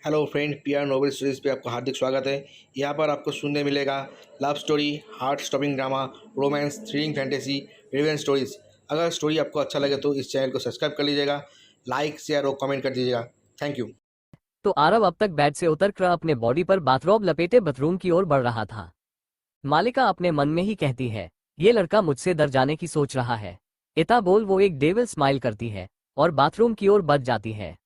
Hello friend, PR novel series पे आपका हार्दिक स्वागत है। यहाँ पर आपको सुनने मिलेगा love story, heart stopping drama, romance, thrilling fantasy, revenge stories. अगर स्टोरी आपको अच्छा लगे तो इस चैनल को सब्सक्राइब कर लीजिएगा, लाइक शेयर और कमेंट कर दीजिएगा। Thank you. तो आरव अब तक बेड से उतरकर अपने बॉडी पर बाथरोब लपेटे बाथरूम की ओर बढ़ रहा था। मालिका अपने मन में ही कहती है, ये लड़का मुझसे डर जाने की सोच रहा है। इतना बोल वो एक डेविल स्माइल करती है और बाथरूम की ओर बढ़ जाती है।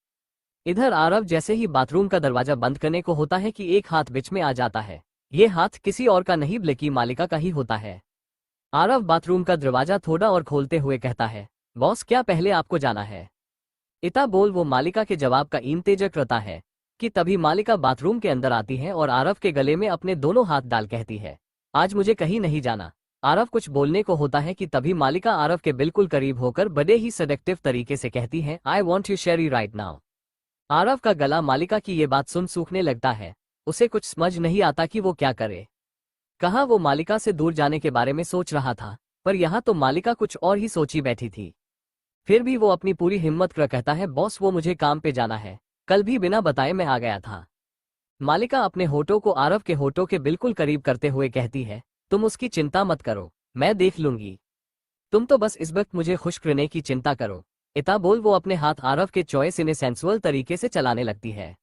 इधर आरव जैसे ही बाथरूम का दरवाजा बंद करने को होता है कि एक हाथ बीच में आ जाता है। ये हाथ किसी और का नहीं बल्कि मालिका का ही होता है। आरव बाथरूम का दरवाजा थोड़ा और खोलते हुए कहता है, बॉस क्या पहले आपको जाना है? इतना बोल वो मालिका के जवाब का इंतजार करता है कि तभी मालिका बाथरूम के अंदर आती है और आरव के गले में अपने दोनों हाथ डाल कहती है, आज मुझे कहीं नहीं जाना। आरव कुछ बोलने को होता है कि तभी मालिका आरव के बिल्कुल करीब होकर बड़े ही सेडक्टिव तरीके से कहती है, I want you Sheri right now. Aarav का गला मालिका की ये बात सुन सूखने लगता है। उसे कुछ समझ नहीं आता कि वो क्या करे। कहाँ वो मालिका से दूर जाने के बारे में सोच रहा था, पर यहाँ तो मालिका कुछ और ही सोची बैठी थी। फिर भी वो अपनी पूरी हिम्मत कर कहता है, बॉस वो मुझे काम पे जाना है, कल भी बिना बताए मैं आ गया था। मालिका अपने होठों को आरव के होठों के बिल्कुल करीब करते हुए कहती है, तुम उसकी चिंता मत करो, मैं देख लूंगी। तुम तो बस इस वक्त मुझे खुश करने की चिंता करो। इतना बोल वो अपने हाथ आरव के चॉइस इन्हें सेंसुअल तरीके से चलाने लगती है।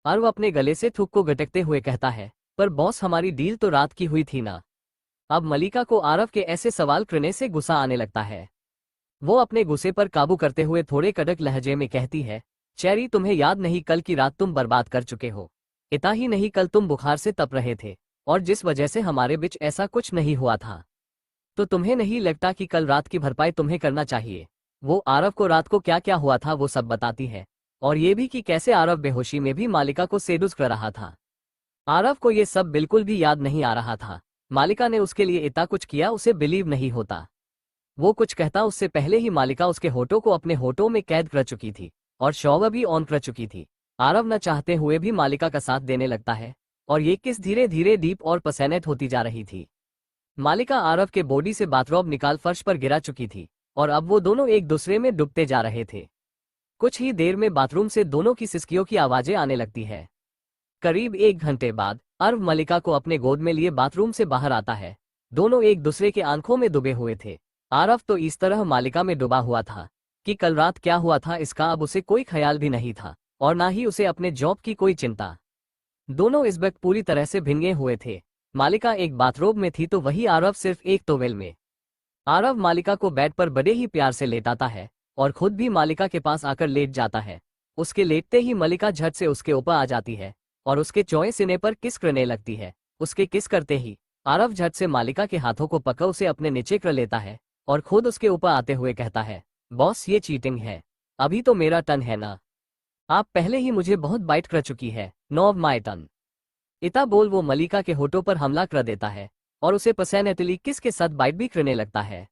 आरव अपने गले से थूक को गटकते हुए कहता है, पर बॉस हमारी डील तो रात की हुई थी ना। अब मलिका को आरव के ऐसे सवाल करने से गुस्सा आने लगता है। वो अपने गुस्से पर काबू करते हुए थोड़े कड़क लहजे में कहती है, चेरी तुम्हें याद नहीं कल की रात तुम बर्बाद कर चुके हो। इतना ही नहीं कल तुम बुखार से तप रहे थे और जिस वजह से हमारे बीच ऐसा कुछ नहीं हुआ था। तो तुम्हें नहीं लगता कि कल रात की भरपाई तुम्हें करना चाहिए? वो आरव को रात को क्या क्या हुआ था वो सब बताती है, और ये भी कि कैसे आरव बेहोशी में भी मालिका को सेडुस कर रहा था। आरव को ये सब बिल्कुल भी याद नहीं आ रहा था। मालिका ने उसके लिए इतना कुछ किया, उसे बिलीव नहीं होता। वो कुछ कहता उससे पहले ही मालिका उसके होठों को अपने होठों में कैद कर चुकी थी और शॉवर भी ऑन कर चुकी थी। आरव न चाहते हुए भी मालिका का साथ देने लगता है और ये किस धीरे धीरे डीप और पसैनेट होती जा रही थी। मालिका आरव के बॉडी से बाथरोब निकाल फर्श पर गिरा चुकी थी और अब वो दोनों एक दूसरे में डूबते जा रहे थे। कुछ ही देर में बाथरूम से दोनों की सिसकियों की आवाजें आने लगती है। करीब 1 घंटे बाद आरव मलिका को अपने गोद में लिए बाथरूम से बाहर आता है। दोनों एक दूसरे के आंखों में डूबे हुए थे। आरव तो इस तरह मालिका में डूबा हुआ था कि कल रात क्या हुआ था इसका अब उसे कोई ख्याल भी नहीं था और ना ही उसे अपने जॉब की कोई चिंता। दोनों इस वक्त पूरी तरह से भिंगे हुए थे। मालिका एक बाथरोब में थी तो वही आरव सिर्फ एक टॉवेल में। आरव मालिका को बेड पर बड़े ही प्यार से लेटाता है और खुद भी मालिका के पास आकर लेट जाता है। उसके लेटते ही मलिका झट से उसके ऊपर आ जाती है और उसके चौए सीने पर किस करने लगती है। उसके किस करते ही आरव झट से मालिका के हाथों को पकड़ उसे अपने नीचे कर लेता है और खुद उसके ऊपर आते हुए कहता है, बॉस ये चीटिंग है, अभी तो मेरा टर्न है ना। आप पहले ही मुझे बहुत बाइट कर चुकी है, नो माय टर्न। इतना बोल वो मलिका के होठों पर हमला कर देता है और उसे पसैनेटली किस के साथ बाइट भी करने लगता है।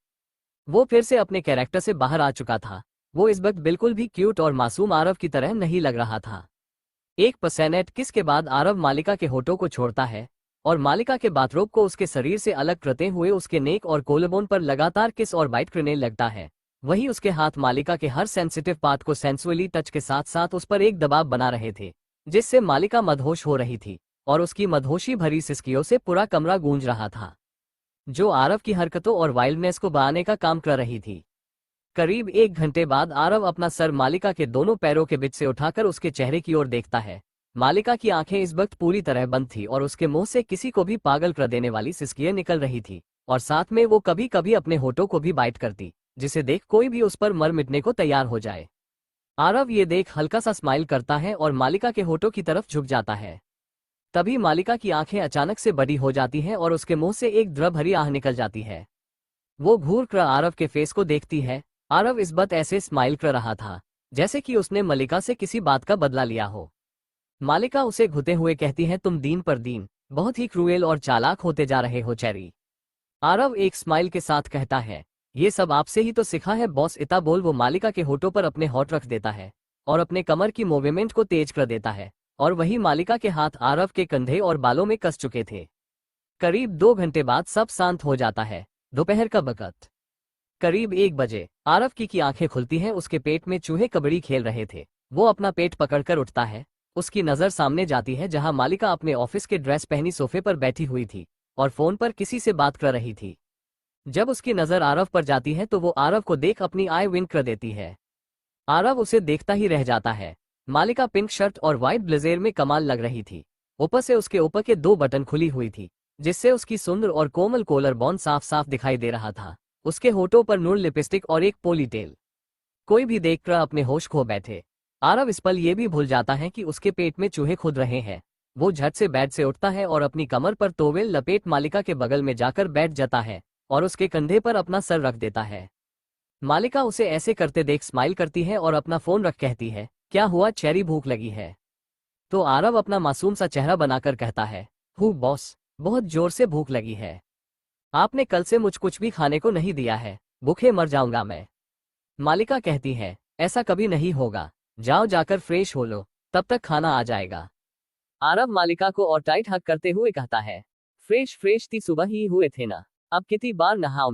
वो फिर से अपने कैरेक्टर से बाहर आ चुका था। वो इस वक्त बिल्कुल भी क्यूट और मासूम आरव की तरह नहीं लग रहा था। एक पसैनेट किस के बाद आरव मालिका के होठों को छोड़ता है और मालिका के बाथरोब को उसके शरीर से अलग करते हुए उसके नेक और कोलबोन पर लगातार किस और बाइट करने लगता है। वही उसके हाथ मालिका के हर सेंसिटिव पार्ट को सेंसुअली टच के साथ साथ उस पर एक दबाव बना रहे थे, जिससे मालिका मदहोश हो रही थी और उसकी मदहोशी भरी सिसकियों से पूरा कमरा गूंज रहा था, जो आरव की हरकतों और वाइल्डनेस को बढ़ाने का काम कर रही थी। करीब 1 घंटे बाद आरव अपना सर मालिका के दोनों पैरों के बीच से उठाकर उसके चेहरे की ओर देखता है। मालिका की आंखें इस वक्त पूरी तरह बंद थी और उसके मुंह से किसी को भी पागल कर देने वाली सिसकियां निकल रही थी और साथ में वो कभी कभी अपने होठों को भी बाइट करती, जिसे देख कोई भी उस पर मर मिटने को तैयार हो जाए। आरव ये देख हल्का सा स्माइल करता है और मालिका के होठों की तरफ झुक जाता है। तभी मालिका की आंखें अचानक से बड़ी हो जाती हैं और उसके मुंह से एक द्रव भरी आह निकल जाती है। वो घूर कर आरव के फेस को देखती है। आरव इस वक्त ऐसे स्माइल कर रहा था जैसे कि उसने मलिका से किसी बात का बदला लिया हो। मालिका उसे घुते हुए कहती है, तुम दिन पर दिन बहुत ही क्रूएल और चालाक होते जा रहे हो चेरी। आरव एक स्माइल के साथ कहता है, ये सब आपसे ही तो सीखा है बॉस। इतना बोल वो मालिका के होठों पर अपने होठ रख देता है और अपने कमर की मूवमेंट को तेज कर देता है और वही मालिका के हाथ आरव के कंधे और बालों में कस चुके थे। करीब 2 घंटे बाद सब शांत हो जाता है। दोपहर का वक्त करीब 1 बजे आरव की आंखें खुलती हैं। उसके पेट में चूहे कबड्डी खेल रहे थे। वो अपना पेट पकड़कर उठता है उसकी नजर सामने जाती है जहां मालिका अपने ऑफिस के ड्रेस पहनी सोफे पर बैठी हुई थी और फोन पर किसी से बात कर रही थी। जब उसकी नजर आरव पर जाती है तो वो आरव को देख अपनी आई विंक कर देती है। आरव उसे देखता ही रह जाता है। मालिका पिंक शर्ट और व्हाइट ब्लेजर में कमाल लग रही थी। ऊपर से उसके ऊपर के 2 बटन खुली हुई थी, जिससे उसकी सुंदर और कोमल कॉलर बॉन साफ साफ दिखाई दे रहा था। उसके होठों पर नूर लिपस्टिक और एक पोनीटेल। कोई भी देखकर अपने होश खो बैठे। आरव इस पल ये भी भूल जाता है कि उसके पेट में चूहे खुद रहे हैं। वो झट से बेड से उठता है और अपनी कमर पर टॉवेल लपेट मालिका के बगल में जाकर बैठ जाता है और उसके कंधे पर अपना सर रख देता है। मालिका उसे ऐसे करते देख स्माइल करती है और अपना फोन रख कहती है, क्या हुआ चेरी, भूख लगी है? तो आरव अपना मासूम सा चेहरा बनाकर कहता है, हूँ बॉस, बहुत जोर से भूख लगी है। आपने कल से मुझ कुछ भी खाने को नहीं दिया है, भूखे मर जाऊंगा मैं। मालिका कहती है, ऐसा कभी नहीं होगा, जाओ जाकर फ्रेश हो लो, तब तक खाना आ जाएगा। आरव मालिका को और टाइट हक करते हुए कहता है, फ्रेश फ्रेश थी, सुबह ही हुए थे ना, अब कितनी बार नहाऊं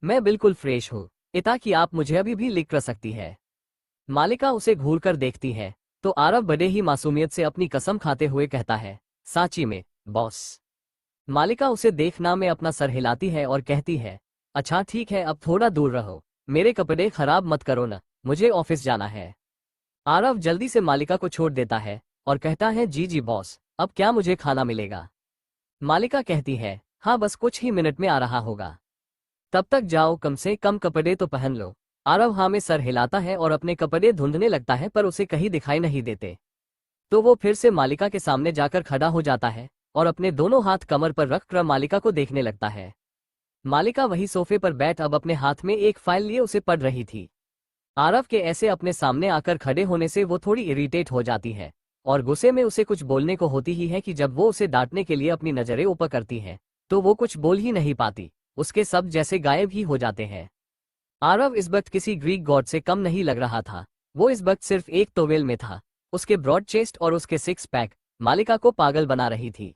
मैं बिल्कुल फ्रेश हूँ। इता कि आप मुझे अभी भी लिख कर सकती है। मालिका उसे घूर कर देखती है तो आरव बड़े ही मासूमियत से अपनी कसम खाते हुए कहता है, सांची में बॉस। मालिका उसे देखना में अपना सर हिलाती है और कहती है, अच्छा ठीक है, अब थोड़ा दूर रहो, मेरे कपड़े खराब मत करो ना, मुझे ऑफिस जाना है। आरव जल्दी से मालिका को छोड़ देता है और कहता है, जी जी बॉस, अब क्या मुझे खाना मिलेगा? मालिका कहती है, हाँ बस कुछ ही मिनट में आ रहा होगा, तब तक जाओ, कम से कम कपड़े तो पहन लो। आरव हाँ में सर हिलाता है और अपने कपड़े ढूंढने लगता है पर उसे कहीं दिखाई नहीं देते। तो वो फिर से मालिका के सामने जाकर खड़ा हो जाता है और अपने दोनों हाथ कमर पर रखकर मालिका को देखने लगता है। मालिका वही सोफे पर बैठ अब अपने हाथ में एक फाइल लिए उसे पढ़ रही थी। आरव के ऐसे अपने सामने आकर खड़े होने से वो थोड़ी इरिटेट हो जाती है और गुस्से में उसे कुछ बोलने को होती ही है कि जब वो उसे डांटने के लिए अपनी नजरें ऊपर करती है तो वो कुछ बोल ही नहीं पाती, उसके सब जैसे गायब ही हो जाते हैं। आरव इस वक्त किसी ग्रीक गॉड से कम नहीं लग रहा था। वो इस वक्त सिर्फ एक टॉवेल में था। उसके ब्रॉड चेस्ट और उसके 6 पैक मालिका को पागल बना रही थी।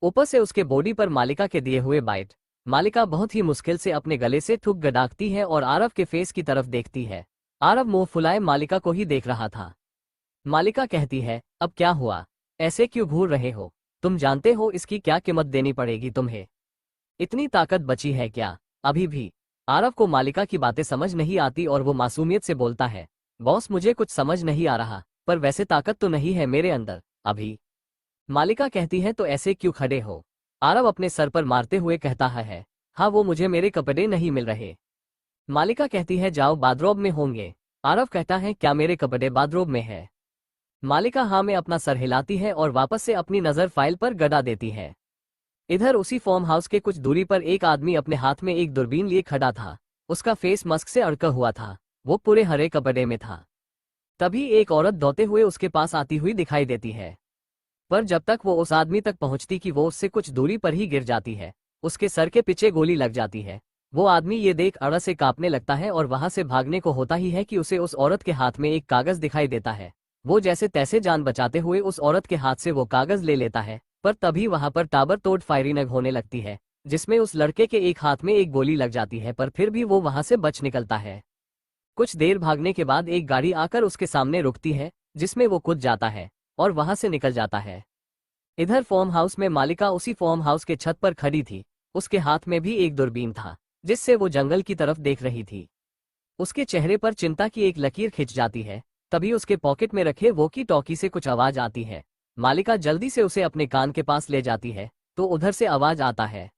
ऊपर से उसके बॉडी पर मालिका के दिए हुए बाइट। मालिका बहुत ही मुश्किल से अपने गले से थूक गड़ाकती है और आरव के फेस की तरफ देखती है। आरव मुंह फुलाए मालिका को ही देख रहा था। मालिका कहती है, अब क्या हुआ, ऐसे क्यों घूर रहे हो? तुम जानते हो इसकी क्या कीमत देनी पड़ेगी तुम्हें? इतनी ताकत बची है क्या अभी भी? आरव को मालिका की बातें समझ नहीं आती और वो मासूमियत से बोलता है, बॉस मुझे कुछ समझ नहीं आ रहा, पर वैसे ताकत तो नहीं है मेरे अंदर अभी। मालिका कहती है, तो ऐसे क्यों खड़े हो? आरव अपने सर पर मारते हुए कहता है, हाँ वो मुझे मेरे कपड़े नहीं मिल रहे। मालिका कहती है, जाओ बाथरूम में होंगे। आरव कहता है, क्या मेरे कपड़े बाथरूम में है? मालिका हाँ में अपना सर हिलाती है और वापस से अपनी नजर फाइल पर गड़ा देती है। इधर उसी फार्म हाउस के कुछ दूरी पर एक आदमी अपने हाथ में एक दूरबीन लिए खड़ा था। उसका फेस मास्क से अड़का हुआ था। वो पूरे हरे कपड़े में था। तभी एक औरत दौड़ते हुए उसके पास आती हुई दिखाई देती है, पर जब तक वो उस आदमी तक पहुंचती कि वो उससे कुछ दूरी पर ही गिर जाती है। उसके सर के पीछे गोली लग जाती है। वो आदमी ये देख अड़ से कांपने लगता है और वहां से भागने को होता ही है कि उसे उस औरत के हाथ में एक कागज दिखाई देता है। वो जैसे तैसे जान बचाते हुए उस औरत के हाथ से वो कागज ले लेता है, पर तभी वहां पर ताबड़तोड़ फायरिंग होने लगती है, जिसमें उस लड़के के एक हाथ में एक गोली लग जाती है, पर फिर भी वो वहां से बच निकलता है। कुछ देर भागने के बाद एक गाड़ी आकर उसके सामने रुकती है, जिसमें वो कूद जाता है और वहां से निकल जाता है। इधर फार्म हाउस में मालिका उसी फार्म हाउस के छत पर खड़ी थी। उसके हाथ में भी एक दूरबीन था, जिससे वो जंगल की तरफ देख रही थी। उसके चेहरे पर चिंता की एक लकीर खिंच जाती है। तभी उसके पॉकेट में रखे वॉकी टॉकी से कुछ आवाज आती है। मालिका जल्दी से उसे अपने कान के पास ले जाती है, तो उधर से आवाज आता है,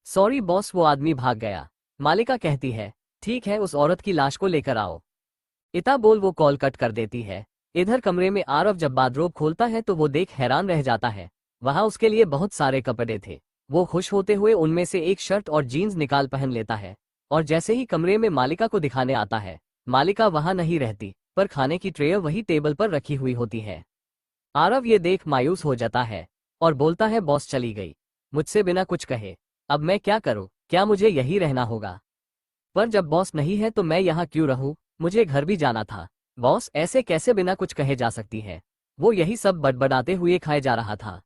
सॉरी बॉस, वो आदमी भाग गया। मालिका कहती है, ठीक है, उस औरत की लाश को लेकर आओ। इता बोल वो कॉल कट कर देती है। इधर कमरे में आरव जब बाथरोब खोलता है तो वो देख हैरान रह जाता है। वहां उसके लिए बहुत सारे कपड़े थे। वो खुश होते हुए उनमें से एक शर्ट और जीन्स निकाल पहन लेता है और जैसे ही कमरे में मालिका को दिखाने आता है, मालिका वहां नहीं रहती, पर खाने की ट्रे वही टेबल पर रखी हुई होती है। आरव ये देख मायूस हो जाता है और बोलता है, बॉस चली गई मुझसे बिना कुछ कहे, अब मैं क्या करूं? क्या मुझे यही रहना होगा? पर जब बॉस नहीं है तो मैं यहाँ क्यों रहूं? मुझे घर भी जाना था। बॉस ऐसे कैसे बिना कुछ कहे जा सकती है? वो यही सब बड़बड़ाते हुए खाए जा रहा था।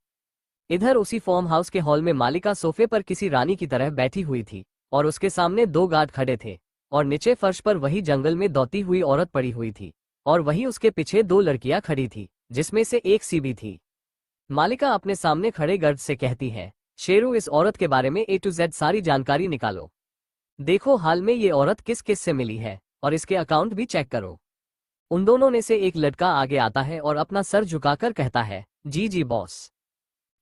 इधर उसी फार्म हाउस के हॉल में मालिका सोफे पर किसी रानी की तरह बैठी हुई थी और उसके सामने 2 गार्ड खड़े थे और नीचे फर्श पर वही जंगल में दौड़ती हुई औरत पड़ी हुई थी और वही उसके पीछे 2 लड़कियां खड़ी थी, जिसमें से एक सीबी थी। मालिका अपने सामने खड़े गर्द से कहती है, शेरू, इस औरत के बारे में A to Z सारी जानकारी निकालो। देखो हाल में ये औरत किस किस से मिली है और इसके अकाउंट भी चेक करो। उन दोनों में से एक लड़का आगे आता है और अपना सर झुकाकर कहता है, जी जी बॉस।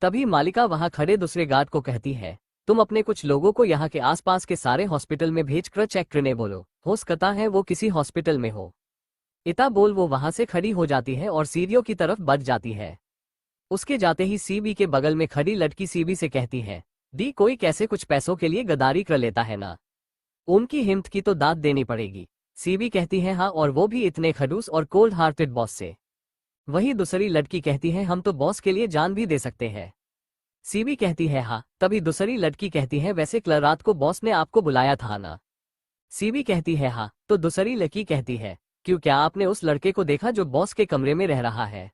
तभी मालिका वहां खड़े दूसरे गार्ड को कहती है, तुम अपने कुछ लोगों को यहाँ के आसपास के सारे हॉस्पिटल में भेजकर चेक करने बोलो, हो सकता है वो किसी हॉस्पिटल में हो। इता बोल वो वहां से खड़ी हो जाती है और सीढ़ियों की तरफ बढ़ जाती है। उसके जाते ही सीबी के बगल में खड़ी लड़की सीबी से कहती है, दी कोई कैसे कुछ पैसों के लिए गद्दारी कर लेता है ना, उनकी हिम्मत की तो दाद देनी पड़ेगी। सीबी कहती है, हाँ, और वो भी इतने खड़ूस और कोल्ड हार्टेड बॉस से। वही दूसरी लड़की कहती है, हम तो बॉस के लिए जान भी दे सकते हैं। सीबी कहती है, हाँ। तभी दूसरी लड़की कहती है, वैसे कल रात को बॉस ने आपको बुलाया था ना। सीबी कहती है, हाँ। तो दूसरी लड़की कहती है, क्यों, क्या आपने उस लड़के को देखा जो बॉस के कमरे में रह रहा है?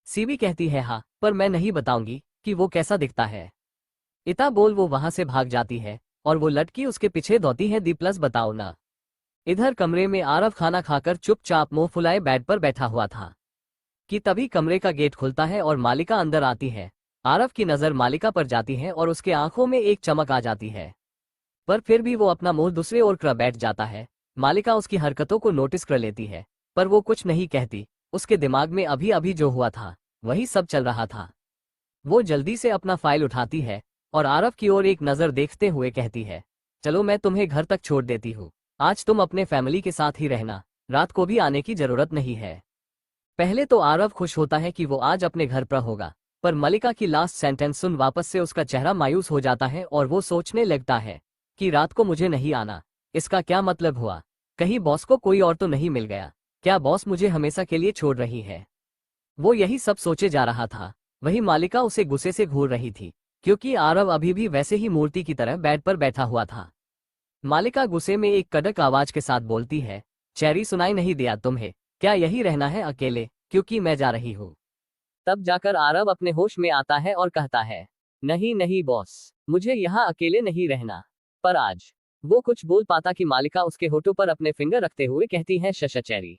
सीबी कहती है, हाँ, पर मैं नहीं बताऊंगी कि वो कैसा दिखता है। इता बोल वो वहां से भाग जाती है और वो लड़की उसके पीछे दौड़ती है, दी प्लस बताओ ना। इधर कमरे में आरव खाना खाकर चुपचाप मुंह फुलाए बेड पर बैठा हुआ था कि तभी कमरे का गेट खुलता है और मालिका अंदर आती है। आरव की नजर मालिका पर जाती है और उसके आंखों में एक चमक आ जाती है, पर फिर भी वो अपना मुंह दूसरे ओर कर बैठ जाता है। मालिका उसकी हरकतों को नोटिस कर लेती है, पर वो कुछ नहीं कहती। उसके दिमाग में अभी अभी जो हुआ था वही सब चल रहा था। वो जल्दी से अपना फाइल उठाती है और आरव की ओर एक नजर देखते हुए कहती है, चलो मैं तुम्हें घर तक छोड़ देती हूँ, आज तुम अपने फैमिली के साथ ही रहना, रात को भी आने की जरूरत नहीं है। पहले तो आरव खुश होता है कि वो आज अपने घर पर होगा, पर मलिका की लास्ट सेंटेंस सुन वापस से उसका चेहरा मायूस हो जाता है और वो सोचने लगता है कि रात को मुझे नहीं आना, इसका क्या मतलब हुआ? कहीं बॉस को कोई और तो नहीं मिल गया? क्या बॉस मुझे हमेशा के लिए छोड़ रही है? वो यही सब सोचे जा रहा था। वही मालिका उसे गुस्से से घूर रही थी, क्योंकि आरव अभी भी वैसे ही मूर्ति की तरह बेड पर बैठा हुआ था। मालिका गुस्से में एक कड़क आवाज के साथ बोलती है, चेरी, सुनाई नहीं दिया तुम्हें? क्या यही रहना है अकेले, क्योंकि मैं जा रही हूँ। तब जाकर आरव अपने होश में आता है और कहता है, नहीं नहीं बॉस, मुझे यहाँ अकेले नहीं रहना। पर आज वो कुछ बोल पाता कि मालिका उसके होठों पर अपने फिंगर रखते हुए कहती है, शश चेरी,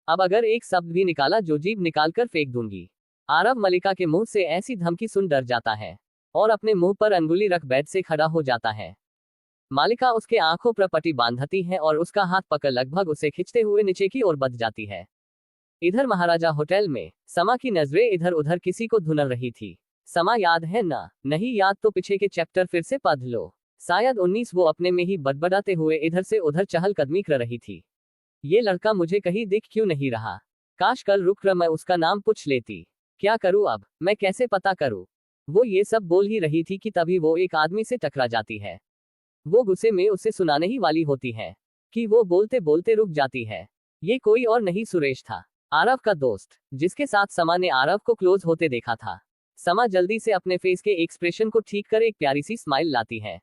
अब अगर एक शब्द भी निकाला जो जीभ निकालकर फेंक दूंगी। आरव मलिका के मुंह से ऐसी धमकी सुन डर जाता है और अपने मुंह पर अंगुली रख बेड से खड़ा हो जाता है। मालिका उसके आंखों पर पट्टी बांधती है और उसका हाथ पकड़ लगभग उसे खींचते हुए नीचे की ओर बढ़ जाती है। इधर महाराजा होटल में समा की नजरें इधर उधर किसी को ढूंढ रही थी। समा, याद है ना? नहीं याद तो पीछे के चैप्टर फिर से पढ़ लो। शायद 19। वो अपने में ही बड़बड़ाते हुए इधर से उधर चहलकदमी कर रही थी। ये लड़का मुझे कहीं दिख क्यों नहीं रहा? काश कल रुक कर मैं उसका नाम पूछ लेती। क्या करूं अब? मैं कैसे पता करूं? वो ये सब बोल ही रही थी कि तभी वो एक आदमी से टकरा जाती है। वो गुस्से में उसे सुनाने ही वाली होती है कि वो बोलते बोलते रुक जाती है। ये कोई और नहीं, सुरेश था, आरव का दोस्त, जिसके साथ समा ने आरव को क्लोज होते देखा था। समा जल्दी से अपने फेस के एक्सप्रेशन को ठीक कर एक प्यारी सी स्माइल लाती है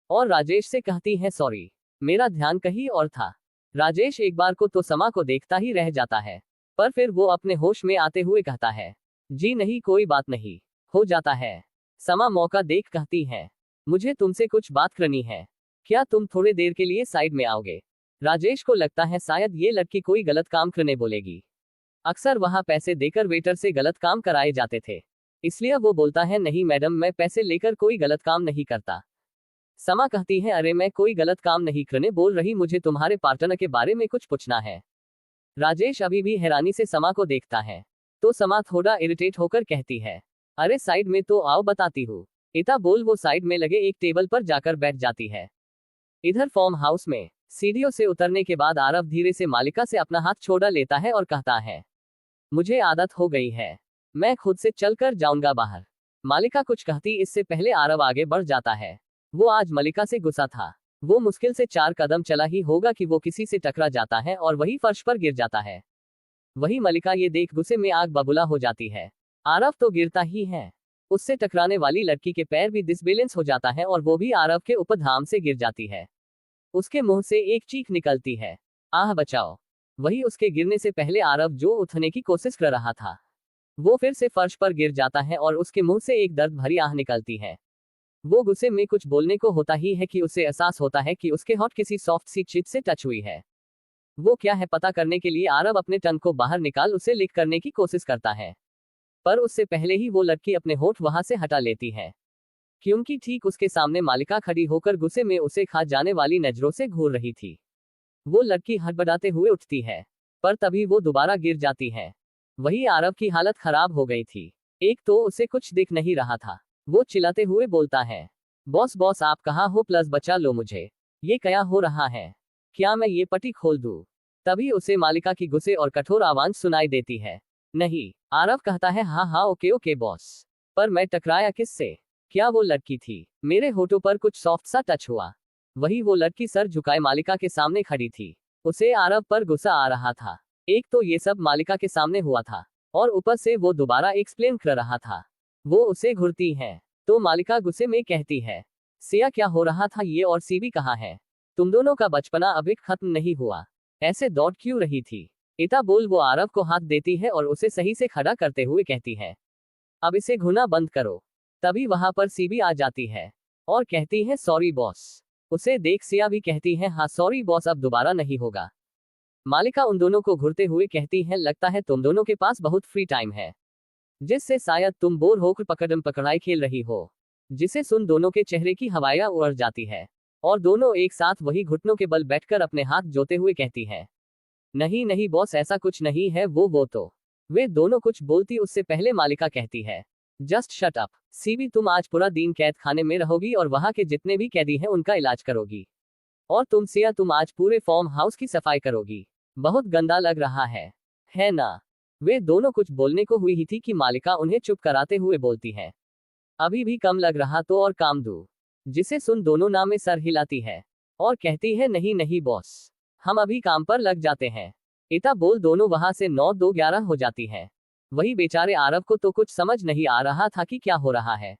और राजेश से कहती है, सॉरी, मेरा ध्यान कहीं और था। राजेश एक बार को तो समा को देखता ही रह जाता है, पर फिर वो अपने होश में आते हुए कहता है, जी नहीं, कोई बात नहीं, हो जाता है। समा मौका देख कहती है, मुझे तुमसे कुछ बात करनी है, क्या तुम थोड़े देर के लिए साइड में आओगे? राजेश को लगता है शायद ये लड़की कोई गलत काम करने बोलेगी। अक्सर वहां पैसे देकर वेटर से गलत काम कराए जाते थे, इसलिए वो बोलता है, नहीं मैडम, मैं पैसे लेकर कोई गलत काम नहीं करता। समा कहती है, अरे मैं कोई गलत काम नहीं करने बोल रही, मुझे तुम्हारे पार्टनर के बारे में कुछ पूछना है। राजेश अभी भी हैरानी से समा को देखता है, तो समा थोड़ा इरिटेट होकर कहती है, अरे साइड में तो आओ, बताती हूँ। इता बोल वो साइड में लगे एक टेबल पर जाकर बैठ जाती है। इधर फार्म हाउस में सीढ़ियों से उतरने के बाद आरव धीरे से मालिका से अपना हाथ छोड़ा लेता है और कहता है, मुझे आदत हो गई है, मैं खुद से चलकर जाऊंगा बाहर। मालिका कुछ कहती इससे पहले आरव आगे बढ़ जाता है। वो आज मलिका से गुस्सा था। वो मुश्किल से 4 कदम चला ही होगा कि वो किसी से टकरा जाता है और वही फर्श पर गिर जाता है। वही मलिका ये देख गुस्से में आग बबूला हो जाती है। आरव तो गिरता ही है, उससे टकराने वाली लड़की के पैर भी डिसबैलेंस हो जाता है और वो भी आरव के ऊपर धाम से गिर जाती है। उसके मुंह से एक चीख निकलती है, आह बचाओ। वही उसके गिरने से पहले आरव जो उठने की कोशिश कर रहा था, वो फिर से फर्श पर गिर जाता है और उसके मुंह से एक दर्द भरी आह निकलती है। वो गुस्से में कुछ बोलने को होता ही है कि उसे एहसास होता है कि उसके होठ किसी सॉफ्ट सी चीज से टच हुई है। वो क्या है पता करने के लिए आरव अपने टंग को बाहर निकाल उसे लिक करने की कोशिश करता है, पर उससे पहले ही वो लड़की अपने होठ वहां से हटा लेती है, क्योंकि ठीक उसके सामने मालिका खड़ी होकर गुस्से में उसे खा जाने वाली नजरों से घूर रही थी। वो लड़की हड़बड़ाते हुए उठती है, पर तभी वो दोबारा गिर जाती है। वही आरव की हालत खराब हो गई थी। एक तो उसे कुछ दिख नहीं रहा था। वो चिल्लाते हुए बोलता है, बॉस बॉस आप कहाँ हो, प्लस बचा लो मुझे, ये क्या हो रहा है, क्या मैं ये पट्टी खोल दूं? तभी उसे मालिका की गुस्से और कठोर आवाज सुनाई देती है। नहीं, आरव कहता है, हाँ हाँ ओके ओके बॉस, पर मैं टकराया किससे? क्या वो लड़की थी? मेरे होठों पर कुछ सॉफ्ट सा टच हुआ। वही वो लड़की सर झुकाए मालिका के सामने खड़ी थी। उसे आरव पर गुस्सा आ रहा था। एक तो ये सब मालिका के सामने हुआ था, और ऊपर से वो दोबारा एक्सप्लेन कर रहा था। वो उसे घूरती है, तो मालिका गुस्से में कहती है, सिया क्या हो रहा था ये, और सीबी कहाँ है? तुम दोनों का बचपना अभी खत्म नहीं हुआ, ऐसे दौड़ क्यों रही थी? इता बोल वो आरव को हाथ देती है और उसे सही से खड़ा करते हुए कहती है, अब इसे घुना बंद करो। तभी वहां पर सीबी आ जाती है और कहती है, सॉरी बॉस। उसे देख सिया भी कहती है, हाँ सॉरी बॉस, अब दोबारा नहीं होगा। मालिका उन दोनों को घूरते हुए कहती है, लगता है तुम दोनों के पास बहुत फ्री टाइम है, जिससे शायद तुम बोर होकर पकड़म पकड़ाई खेल रही हो। जिसे सुन दोनों के चेहरे की हवाएं उड़ जाती है, और दोनों एक साथ वही घुटनों के बल बैठकर अपने हाथ जोते हुए कहती है, नहीं नहीं बॉस ऐसा कुछ नहीं है, वो तो। वे दोनों कुछ बोलती उससे पहले मालिका कहती है, जस्ट शट अप सीबी, तुम आज पूरा दिन कैद खाने में रहोगी और वहां के जितने भी कैदी हैं उनका इलाज करोगी। और तुम सिया, तुम आज पूरे फॉर्म हाउस की सफाई करोगी। बहुत गंदा लग रहा है ना? वे दोनों कुछ बोलने को हुई ही थी कि मालिका उन्हें चुप कराते हुए बोलती है, अभी भी कम लग रहा तो और काम दूं। जिसे सुन दोनों ना में सर हिलाती है और कहती है, नहीं नहीं बॉस, हम अभी काम पर लग जाते हैं। इता बोल दोनों वहां से 9-2-11 हो जाती है। वही बेचारे आरव को तो कुछ समझ नहीं आ रहा था कि क्या हो रहा है।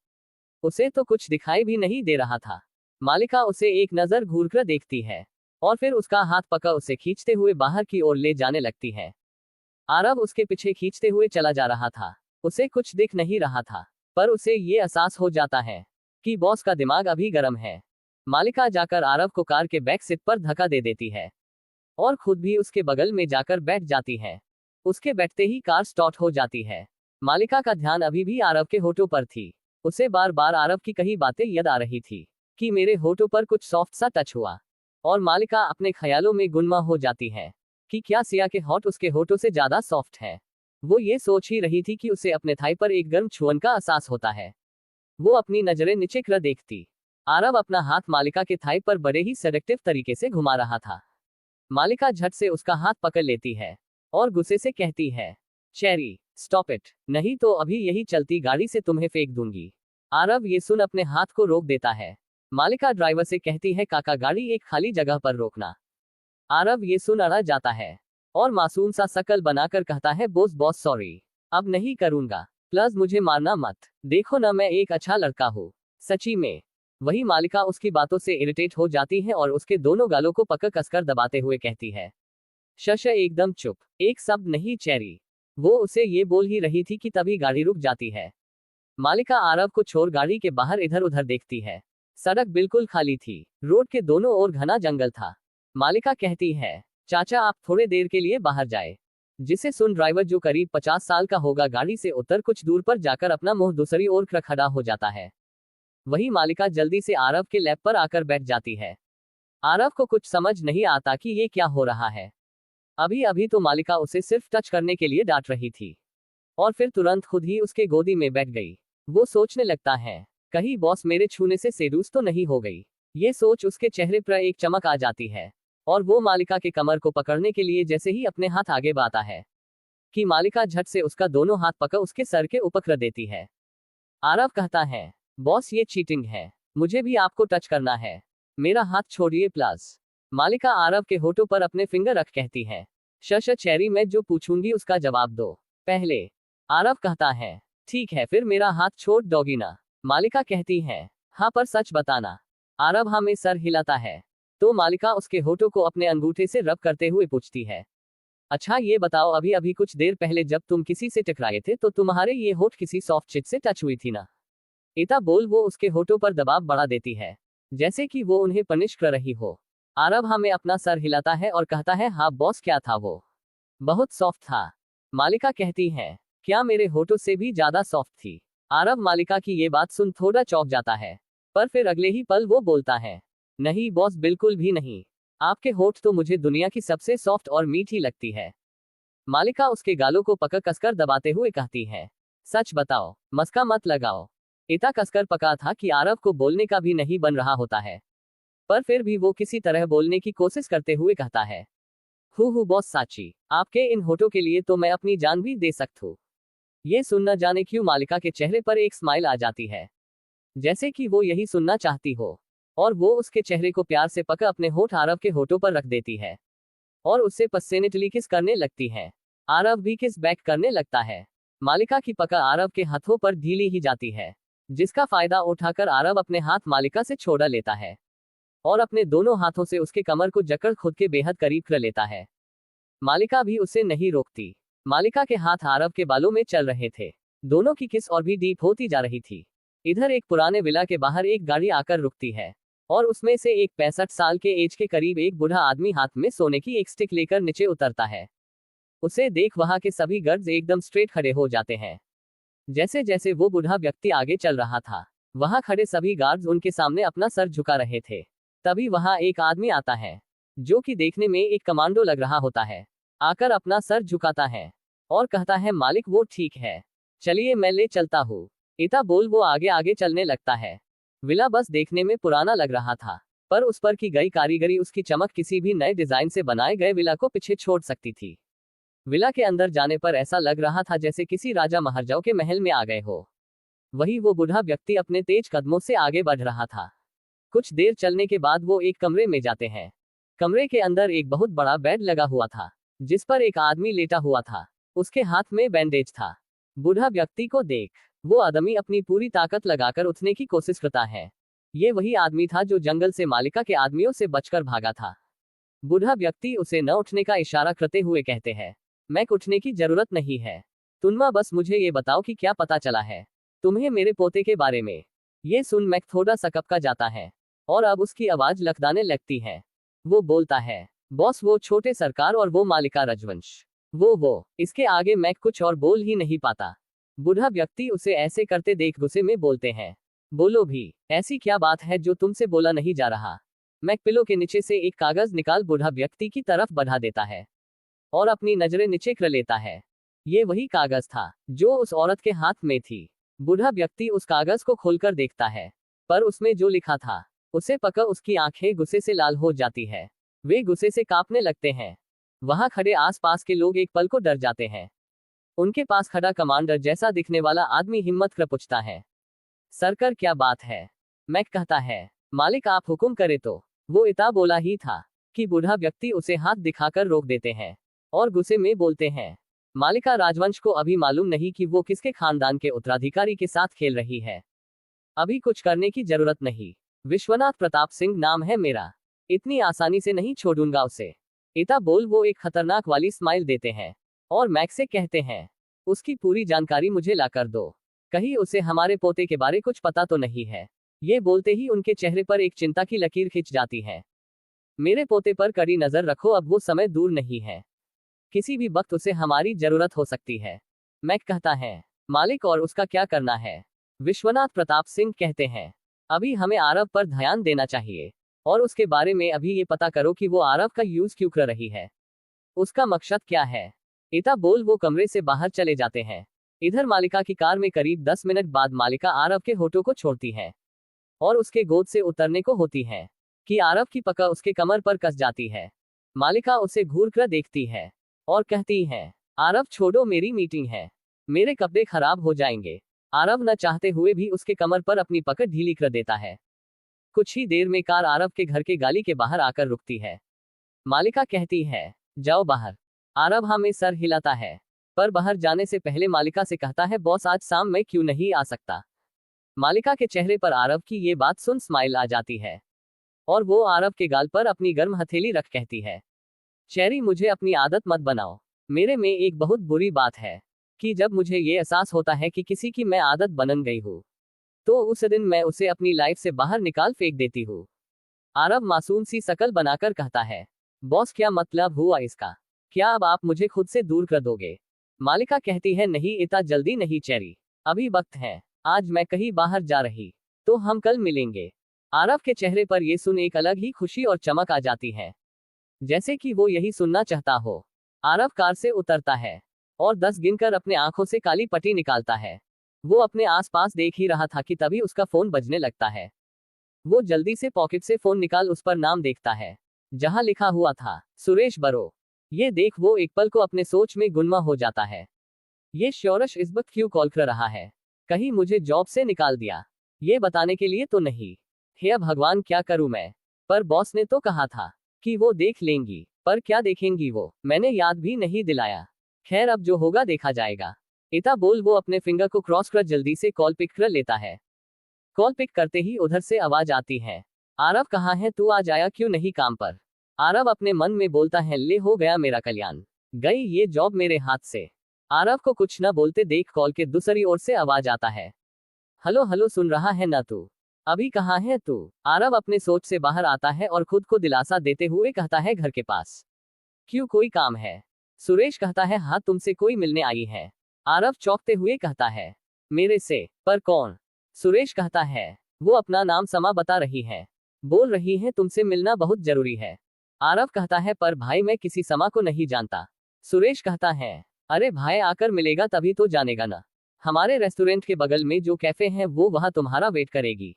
उसे तो कुछ दिखाई भी नहीं दे रहा था। मालिका उसे एक नजर घूरकर देखती है और फिर उसका हाथ पकड़ उसे खींचते हुए बाहर की ओर ले जाने लगती है। आरव उसके पीछे खींचते हुए चला जा रहा था। उसे कुछ दिख नहीं रहा था, पर उसे ये एहसास हो जाता है कि बॉस का दिमाग अभी गर्म है। मालिका जाकर आरव को कार के बैक सीट पर धक्का दे देती है और खुद भी उसके बगल में जाकर बैठ जाती है। उसके बैठते ही कार स्टार्ट हो जाती है। मालिका का ध्यान अभी भी आरव के होठों पर थी। उसे बार बार आरव की कही बातें याद आ रही थी कि मेरे होठों पर कुछ सॉफ्ट सा टच हुआ, और मालिका अपने ख्यालों में गुनमा हो जाती है कि क्या सिया के होठ उसके होठों से ज्यादा सॉफ्ट है। वो ये सोच ही रही थी कि उसे अपने थाई पर एक गर्म छुअन का एहसास होता है। वो अपनी नजरें नीचे कर देखती। आरव अपना हाथ मालिका के थाई पर बड़े ही सेडक्टिव तरीके से घुमा रहा था। मालिका झट से उसका हाथ पकड़ लेती है और गुस्से से कहती है, चेरी स्टॉप इट, नहीं तो अभी यही चलती गाड़ी से तुम्हें फेंक दूंगी। आरव ये सुन अपने हाथ को रोक देता है। मालिका ड्राइवर से कहती है, काका गाड़ी एक खाली जगह पर रोकना। आरव ये सुन अड़ा जाता है और मासूम सा शकल बनाकर कहता है, बॉस बॉस सॉरी, अब नहीं करूंगा, प्लस मुझे मारना मत, देखो ना मैं एक अच्छा लड़का हूँ, सच्ची में। वही मालिका उसकी बातों से इरिटेट हो जाती है और उसके दोनों गालों को पकड़ कसकर दबाते हुए कहती है, शश एकदम चुप, एक शब्द नहीं चेरी। वो उसे ये बोल ही रही थी कि तभी गाड़ी रुक जाती है। मालिका आरव को छोड़ गाड़ी के बाहर इधर उधर देखती है। सड़क बिल्कुल खाली थी। रोड के दोनों ओर घना जंगल था। मालिका कहती है, चाचा आप थोड़े देर के लिए बाहर जाए। जिसे सुन ड्राइवर जो करीब 50 साल का होगा गाड़ी से उतर कुछ दूर पर जाकर अपना मुंह दूसरी ओर खड़ा हो जाता है। वही मालिका जल्दी से आरव के लैप पर आकर बैठ जाती है। आरव को कुछ समझ नहीं आता कि ये क्या हो रहा है। अभी अभी तो मालिका उसे सिर्फ टच करने के लिए डांट रही थी, और फिर तुरंत खुद ही उसके गोदी में बैठ गई। वो सोचने लगता है, कहीं बॉस मेरे छूने से सेडूस तो नहीं हो गई। ये सोच उसके चेहरे पर एक चमक आ जाती है, और वो मालिका के कमर को पकड़ने के लिए जैसे ही अपने हाथ आगे बढ़ाता है कि मालिका झट से उसका दोनों हाथ पकड़ उसके सर के ऊपर कर देती है। आरव कहता है, बॉस ये चीटिंग है, मुझे भी आपको टच करना है, मेरा हाथ छोड़िए प्लीज। मालिका आरव के होठों पर अपने फिंगर रख कहती है, शश चेरी मैं जो पूछूंगी उसका जवाब दो पहले। आरव कहता है, ठीक है फिर मेरा हाथ छोड़ दोगी ना? मालिका कहती है, हाँ पर सच बताना। आरव हाँ में सर हिलाता है। तो मालिका उसके होठों को अपने अंगूठे से रब करते हुए पूछती है, अच्छा ये बताओ अभी अभी कुछ देर पहले जब तुम किसी से टकराए थे तो तुम्हारे ये होठ किसी सॉफ्ट चिट से टच हुई थी ना? इता बोल वो उसके होठों पर दबाव बढ़ा देती है, जैसे कि वो उन्हें पनिश कर रही हो। आरव हमें अपना सर हिलाता है और कहता है, हाँ बॉस, क्या था वो? बहुत सॉफ्ट था। मालिका कहती है, क्या मेरे होठों से भी ज्यादा सॉफ्ट थी? आरव मालिका की ये बात सुन थोड़ा चौंक जाता है, पर फिर अगले ही पल वो बोलता है, नहीं बॉस, बिल्कुल भी नहीं। आपके होठ तो मुझे दुनिया की सबसे सॉफ्ट और मीठी लगती है। मालिका उसके गालों को पकड़ कसकर दबाते हुए कहती है, सच बताओ, मस्का मत लगाओ। इतना कसकर पका था कि आरव को बोलने का भी नहीं बन रहा होता है, पर फिर भी वो किसी तरह बोलने की कोशिश करते हुए कहता है, हु बॉस साची, आपके इन होठों के लिए तो मैं अपनी जान भी दे सकता हूँ। ये सुन न जाने क्यों मालिका के चेहरे पर एक स्माइल आ जाती है, जैसे कि वो यही सुनना चाहती हो, और वो उसके चेहरे को प्यार से पकड़ अपने होठ आरव के होठों पर रख देती है और उससे पसेनेटली किस करने लगती है। आरव भी किस बैक करने लगता है। मालिका की पकड़ आरव के हाथों पर ढीली ही जाती है, जिसका फायदा उठाकर आरव अपने हाथ मालिका से छोड़ा लेता है और अपने दोनों हाथों से उसके कमर को जकड़ खुद के बेहद करीब कर लेता है। मालिका भी उसे नहीं रोकती। मालिका के हाथ आरव के बालों में चल रहे थे। दोनों की किस और भी डीप होती जा रही थी। इधर एक पुराने विला के बाहर एक गाड़ी आकर रुकती है और उसमें से एक 65 साल के एज के करीब एक बूढ़ा आदमी हाथ में सोने की एक स्टिक लेकर नीचे उतरता है। उसे देख वहां के सभी गार्ड्स एकदम स्ट्रेट खड़े हो जाते हैं। जैसे जैसे वो बूढ़ा व्यक्ति आगे चल रहा था, वहां खड़े सभी गार्ड्स उनके सामने अपना सर झुका रहे थे। तभी वहां एक आदमी आता है, जो कि देखने में एक कमांडो लग रहा होता है। आकर अपना सर झुकाता है और कहता है, मालिक वो ठीक है, चलिए मैं ले चलता हूँ। इतना बोल वो आगे आगे चलने लगता है। विला बस देखने में पुराना लग रहा था, पर उस पर की गई कारीगरी, उसकी चमक किसी भी नए डिजाइन से बनाए गए विला को पीछे छोड़ सकती थी। विला के अंदर जाने पर ऐसा लग रहा था जैसे किसी राजा महाराजाओं के महल में आ गए हो। वही वो बूढ़ा व्यक्ति अपने तेज कदमों से आगे बढ़ रहा था। कुछ देर चलने के बाद वो एक कमरे में जाते हैं। कमरे के अंदर एक बहुत बड़ा बेड लगा हुआ था, जिस पर एक आदमी लेटा हुआ था। उसके हाथ में बैंडेज था। बूढ़ा व्यक्ति को देख वो आदमी अपनी पूरी ताकत लगाकर उठने की कोशिश करता है। ये वही आदमी था जो जंगल से मालिका के आदमियों से बचकर भागा था। बूढ़ा व्यक्ति उसे न उठने का इशारा करते हुए कहते हैं, मैं उठने की जरूरत नहीं है। तुम बस मुझे ये बताओ कि क्या पता चला है तुम्हें मेरे पोते के बारे में। ये सुन मैक थोड़ा सा कपका जाता है और अब उसकी आवाज लखदाने लगती है। वो बोलता है, बॉस वो छोटे सरकार और वो मालिका रजवंश, वो इसके आगे मैक कुछ और बोल ही नहीं पाता। बूढ़ा व्यक्ति उसे ऐसे करते देख गुस्से में बोलते हैं, बोलो भी, ऐसी क्या बात है जो तुमसे बोला नहीं जा रहा। मैक पिलो के नीचे से एक कागज निकाल बूढ़ा व्यक्ति की तरफ बढ़ा देता है और अपनी नजरें नीचे कर लेता है। ये वही कागज था जो उस औरत के हाथ में थी। बूढ़ा व्यक्ति उस कागज को खोलकर देखता है, पर उसमें जो लिखा था उसे पकड़ उसकी आंखें गुस्से से लाल हो जाती है। वे गुस्से से कांपने लगते हैं। वहां खड़े आसपास के लोग एक पल को डर जाते हैं। उनके पास खड़ा कमांडर जैसा दिखने वाला आदमी हिम्मत कर पूछता है, सरकार क्या बात है? मैक कहता है, मालिक आप हुक्म करे तो। वो इतना बोला ही था कि बूढ़ा व्यक्ति उसे हाथ दिखाकर रोक देते हैं और गुस्से में बोलते हैं, मालिका राजवंश को अभी मालूम नहीं कि वो किसके खानदान के उत्तराधिकारी के साथ खेल रही है। अभी कुछ करने की जरूरत नहीं। विश्वनाथ प्रताप सिंह नाम है मेरा। इतनी आसानी से नहीं छोड़ूंगा उसे। इतना बोल वो एक खतरनाक वाली स्माइल देते हैं और मैक से कहते हैं, उसकी पूरी जानकारी मुझे ला कर दो। कहीं उसे हमारे पोते के बारे कुछ पता तो नहीं है। ये बोलते ही उनके चेहरे पर एक चिंता की लकीर खिंच जाती है। मेरे पोते पर कड़ी नजर रखो, अब वो समय दूर नहीं है। किसी भी वक्त उसे हमारी जरूरत हो सकती है। मैक कहता है, मालिक और उसका क्या करना है? विश्वनाथ प्रताप सिंह कहते हैं, अभी हमें आरव पर ध्यान देना चाहिए और उसके बारे में अभी ये पता करो कि वो आरव का यूज क्यों कर रही है। उसका मकसद क्या है? इतना बोल वो कमरे से बाहर चले जाते हैं। इधर मालिका की कार में करीब 10 मिनट बाद मालिका आरव के होठों को छोड़ती है और उसके गोद से उतरने को होती है कि आरव की पकड़ उसके कमर पर कस जाती है। मालिका उसे घूर कर देखती है और कहती है, आरव छोड़ो, मेरी मीटिंग है, मेरे कपड़े खराब हो जाएंगे। आरव न चाहते हुए भी उसके कमर पर अपनी पकड़ ढीली कर देता है। कुछ ही देर में कार आरव के घर के गाली के बाहर आकर रुकती है। मालिका कहती है, जाओ बाहर। आरव हमें सर हिलाता है, पर बाहर जाने से पहले मालिका से कहता है, बॉस आज शाम मैं क्यों नहीं आ सकता। मालिका के चेहरे पर आरव की ये बात सुन स्माइल आ जाती है और वो आरव के गाल पर अपनी गर्म हथेली रख कहती है, चेरी मुझे अपनी आदत मत बनाओ। मेरे में एक बहुत बुरी बात है कि जब मुझे ये एहसास होता है कि किसी की मैं आदत बन गई हूँ, तो उस दिन मैं उसे अपनी लाइफ से बाहर निकाल फेंक देती हूँ। आरव मासूम सी शकल बनाकर कहता है, बॉस क्या मतलब हुआ इसका? क्या अब आप मुझे खुद से दूर कर दोगे? मालिका कहती है, नहीं इतना जल्दी नहीं चेरी, अभी वक्त है, आज मैं कहीं बाहर जा रही, तो हम कल मिलेंगे। आरव के चेहरे पर ये सुन एक अलग ही खुशी और चमक आ जाती है, जैसे कि वो यही सुनना चाहता हो। आरव कार से उतरता है और 10 गिनकर अपने आंखों से काली पट्टी निकालता है। वो अपने आसपास देख ही रहा था कि तभी उसका फोन बजने लगता है। वो जल्दी से पॉकेट से फोन निकाल उस पर नाम देखता है, जहां लिखा हुआ था सुरेश बरो। ये देख वो एक पल को अपने सोच में गुम्मा हो जाता है। ये शौरश इस वक्त क्यों कॉल कर रहा है? कहीं मुझे जॉब से निकाल दिया, ये बताने के लिए तो नहीं? हे भगवान, क्या करूं मैं? पर बॉस ने तो कहा था कि वो देख लेंगी, पर क्या देखेंगी वो? मैंने याद भी नहीं दिलाया। खैर, अब जो होगा देखा जाएगा। इतना बोल वो अपने फिंगर को क्रॉस कर जल्दी से कॉल पिक कर लेता है। कॉल पिक करते ही उधर से आवाज आती है, आरव कहाँ है तू? आज आया क्यों नहीं काम पर? आरव अपने मन में बोलता है, ले हो गया मेरा कल्याण, गई ये जॉब मेरे हाथ से। आरव को कुछ न बोलते देख कॉल के दूसरी ओर से आवाज आता है, हेलो हेलो, सुन रहा है ना तू? अभी कहाँ है तू? आरव अपने सोच से बाहर आता है और खुद को दिलासा देते हुए कहता है, घर के पास। क्यों, कोई काम है? सुरेश कहता है, हाँ तुमसे कोई मिलने आई है। आरव चौंकते हुए कहता है, मेरे से? पर कौन? सुरेश कहता है, वो अपना नाम समा बता रही है, बोल रही है तुमसे मिलना बहुत जरूरी है। आरव कहता है, पर भाई मैं किसी समा को नहीं जानता। सुरेश कहता है, अरे भाई आकर मिलेगा तभी तो जानेगा ना। हमारे रेस्टोरेंट के बगल में जो कैफे है वो वहां तुम्हारा वेट करेगी,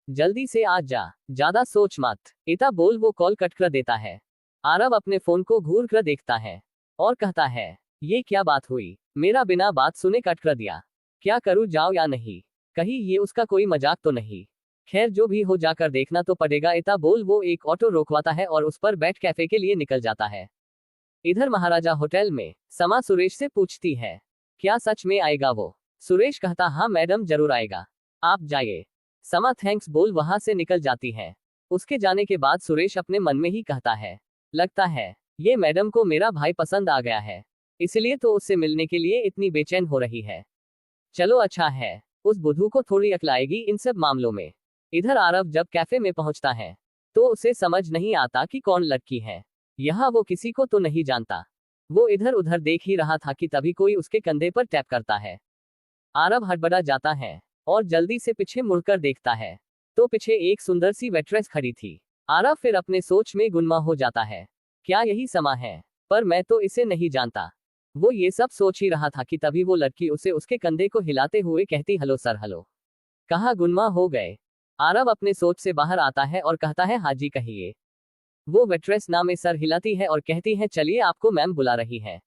जल्दी से आ जा, ज्यादा सोच मत। इतना बोल वो कॉल कट कर देता है। आरव अपने फोन को घूर कर देखता है और कहता है, ये क्या बात हुई? मेरा बिना बात सुने कट कर दिया। क्या करूं, जाओ या नहीं? कहीं ये उसका कोई मजाक तो नहीं? खैर जो भी हो जाकर देखना तो पड़ेगा। इतना बोल वो एक ऑटो रोकवाता है और उस पर बैठ कैफे के लिए निकल जाता है। इधर महाराजा होटल में समा सुरेश से पूछती है, क्या सच में आएगा वो? सुरेश कहता, हाँ मैडम जरूर आएगा, आप जाइए। समा थैंक्स बोल वहां से निकल जाती है। उसके जाने के बाद सुरेश अपने मन में ही कहता है, लगता है ये मैडम को मेरा भाई पसंद आ गया है, इसलिए तो उससे मिलने के लिए इतनी बेचैन हो रही है। चलो अच्छा है, उस बुद्धू को थोड़ी अक्ल आएगी इन सब मामलों में। इधर आरव जब कैफे में पहुंचता है तो उसे समझ नहीं आता कि कौन लड़की है। यहाँ वो किसी को तो नहीं जानता। वो इधर उधर देख ही रहा था कि तभी कोई उसके कंधे पर टैप करता है। आरव हड़बड़ा जाता है और जल्दी से पीछे मुड़कर देखता है तो पीछे एक सुंदर सी वेट्रेस खड़ी थी। आरव फिर अपने सोच में गुम्मा हो जाता है, क्या यही समा है? पर मैं तो इसे नहीं जानता। वो ये सब सोच ही रहा था कि तभी वो लड़की उसे उसके कंधे को हिलाते हुए कहती, हेलो सर हेलो। कहाँ गुम्मा हो गए? आरव अपने सोच से बाहर आता है और कहता है, हाँ जी कहिए। वो वेट्रेस ना में सर हिलाती है और कहती है, चलिए आपको मैम बुला रही है।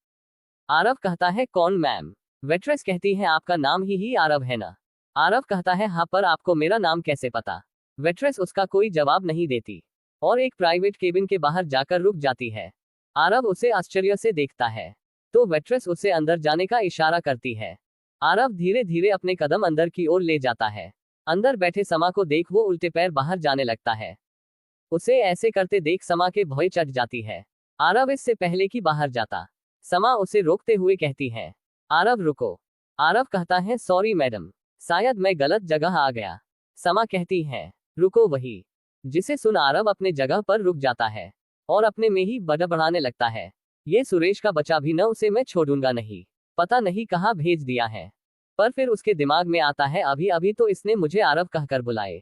आरव कहता है, कौन मैम? वेट्रेस कहती है, आपका नाम ही आरव है ना? आरव कहता है, हाँ, पर आपको मेरा नाम कैसे पता? वेट्रेस उसका कोई जवाब नहीं देती और एक प्राइवेट केबिन के बाहर जाकर रुक जाती है। आरव उसे आश्चर्य से देखता है तो वेट्रेस उसे अंदर जाने का इशारा करती है। आरव धीरे धीरे अपने कदम अंदर की ओर ले जाता है। अंदर बैठे समा को देख वो उल्टे पैर बाहर जाने लगता है। उसे ऐसे करते देख समा के भौं चढ़ जाती है। आरव इससे पहले कि बाहर जाता, समा उसे रोकते हुए कहती है, आरव रुको। आरव कहता है, सॉरी मैडम, शायद मैं गलत जगह आ गया। समा कहती है, रुको वही। जिसे सुन आरव अपने जगह पर रुक जाता है और अपने में ही बड़बड़ाने लगता है, ये सुरेश का बच्चा भी न, उसे मैं छोड़ूंगा नहीं, पता नहीं कहाँ भेज दिया है। पर फिर उसके दिमाग में आता है, अभी अभी तो इसने मुझे आरव कहकर बुलाए,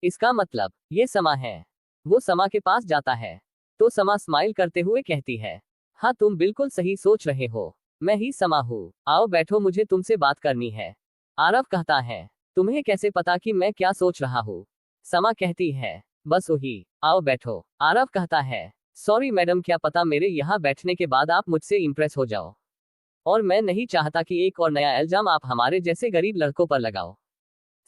इसका मतलब ये समा है। वो समा के पास जाता है तो समा स्माइल करते हुए कहती है, हाँ तुम बिल्कुल सही सोच रहे हो, मैं ही समा हूँ, आओ बैठो, मुझे तुमसे बात करनी है। आरव कहता है, तुम्हें कैसे पता कि मैं क्या सोच रहा हूँ? समा कहती है, बस वही, आओ बैठो। आरव कहता है, सॉरी मैडम, क्या पता मेरे यहाँ बैठने के बाद आप मुझसे इंप्रेस हो जाओ, और मैं नहीं चाहता कि एक और नया इल्जाम आप हमारे जैसे गरीब लड़कों पर लगाओ।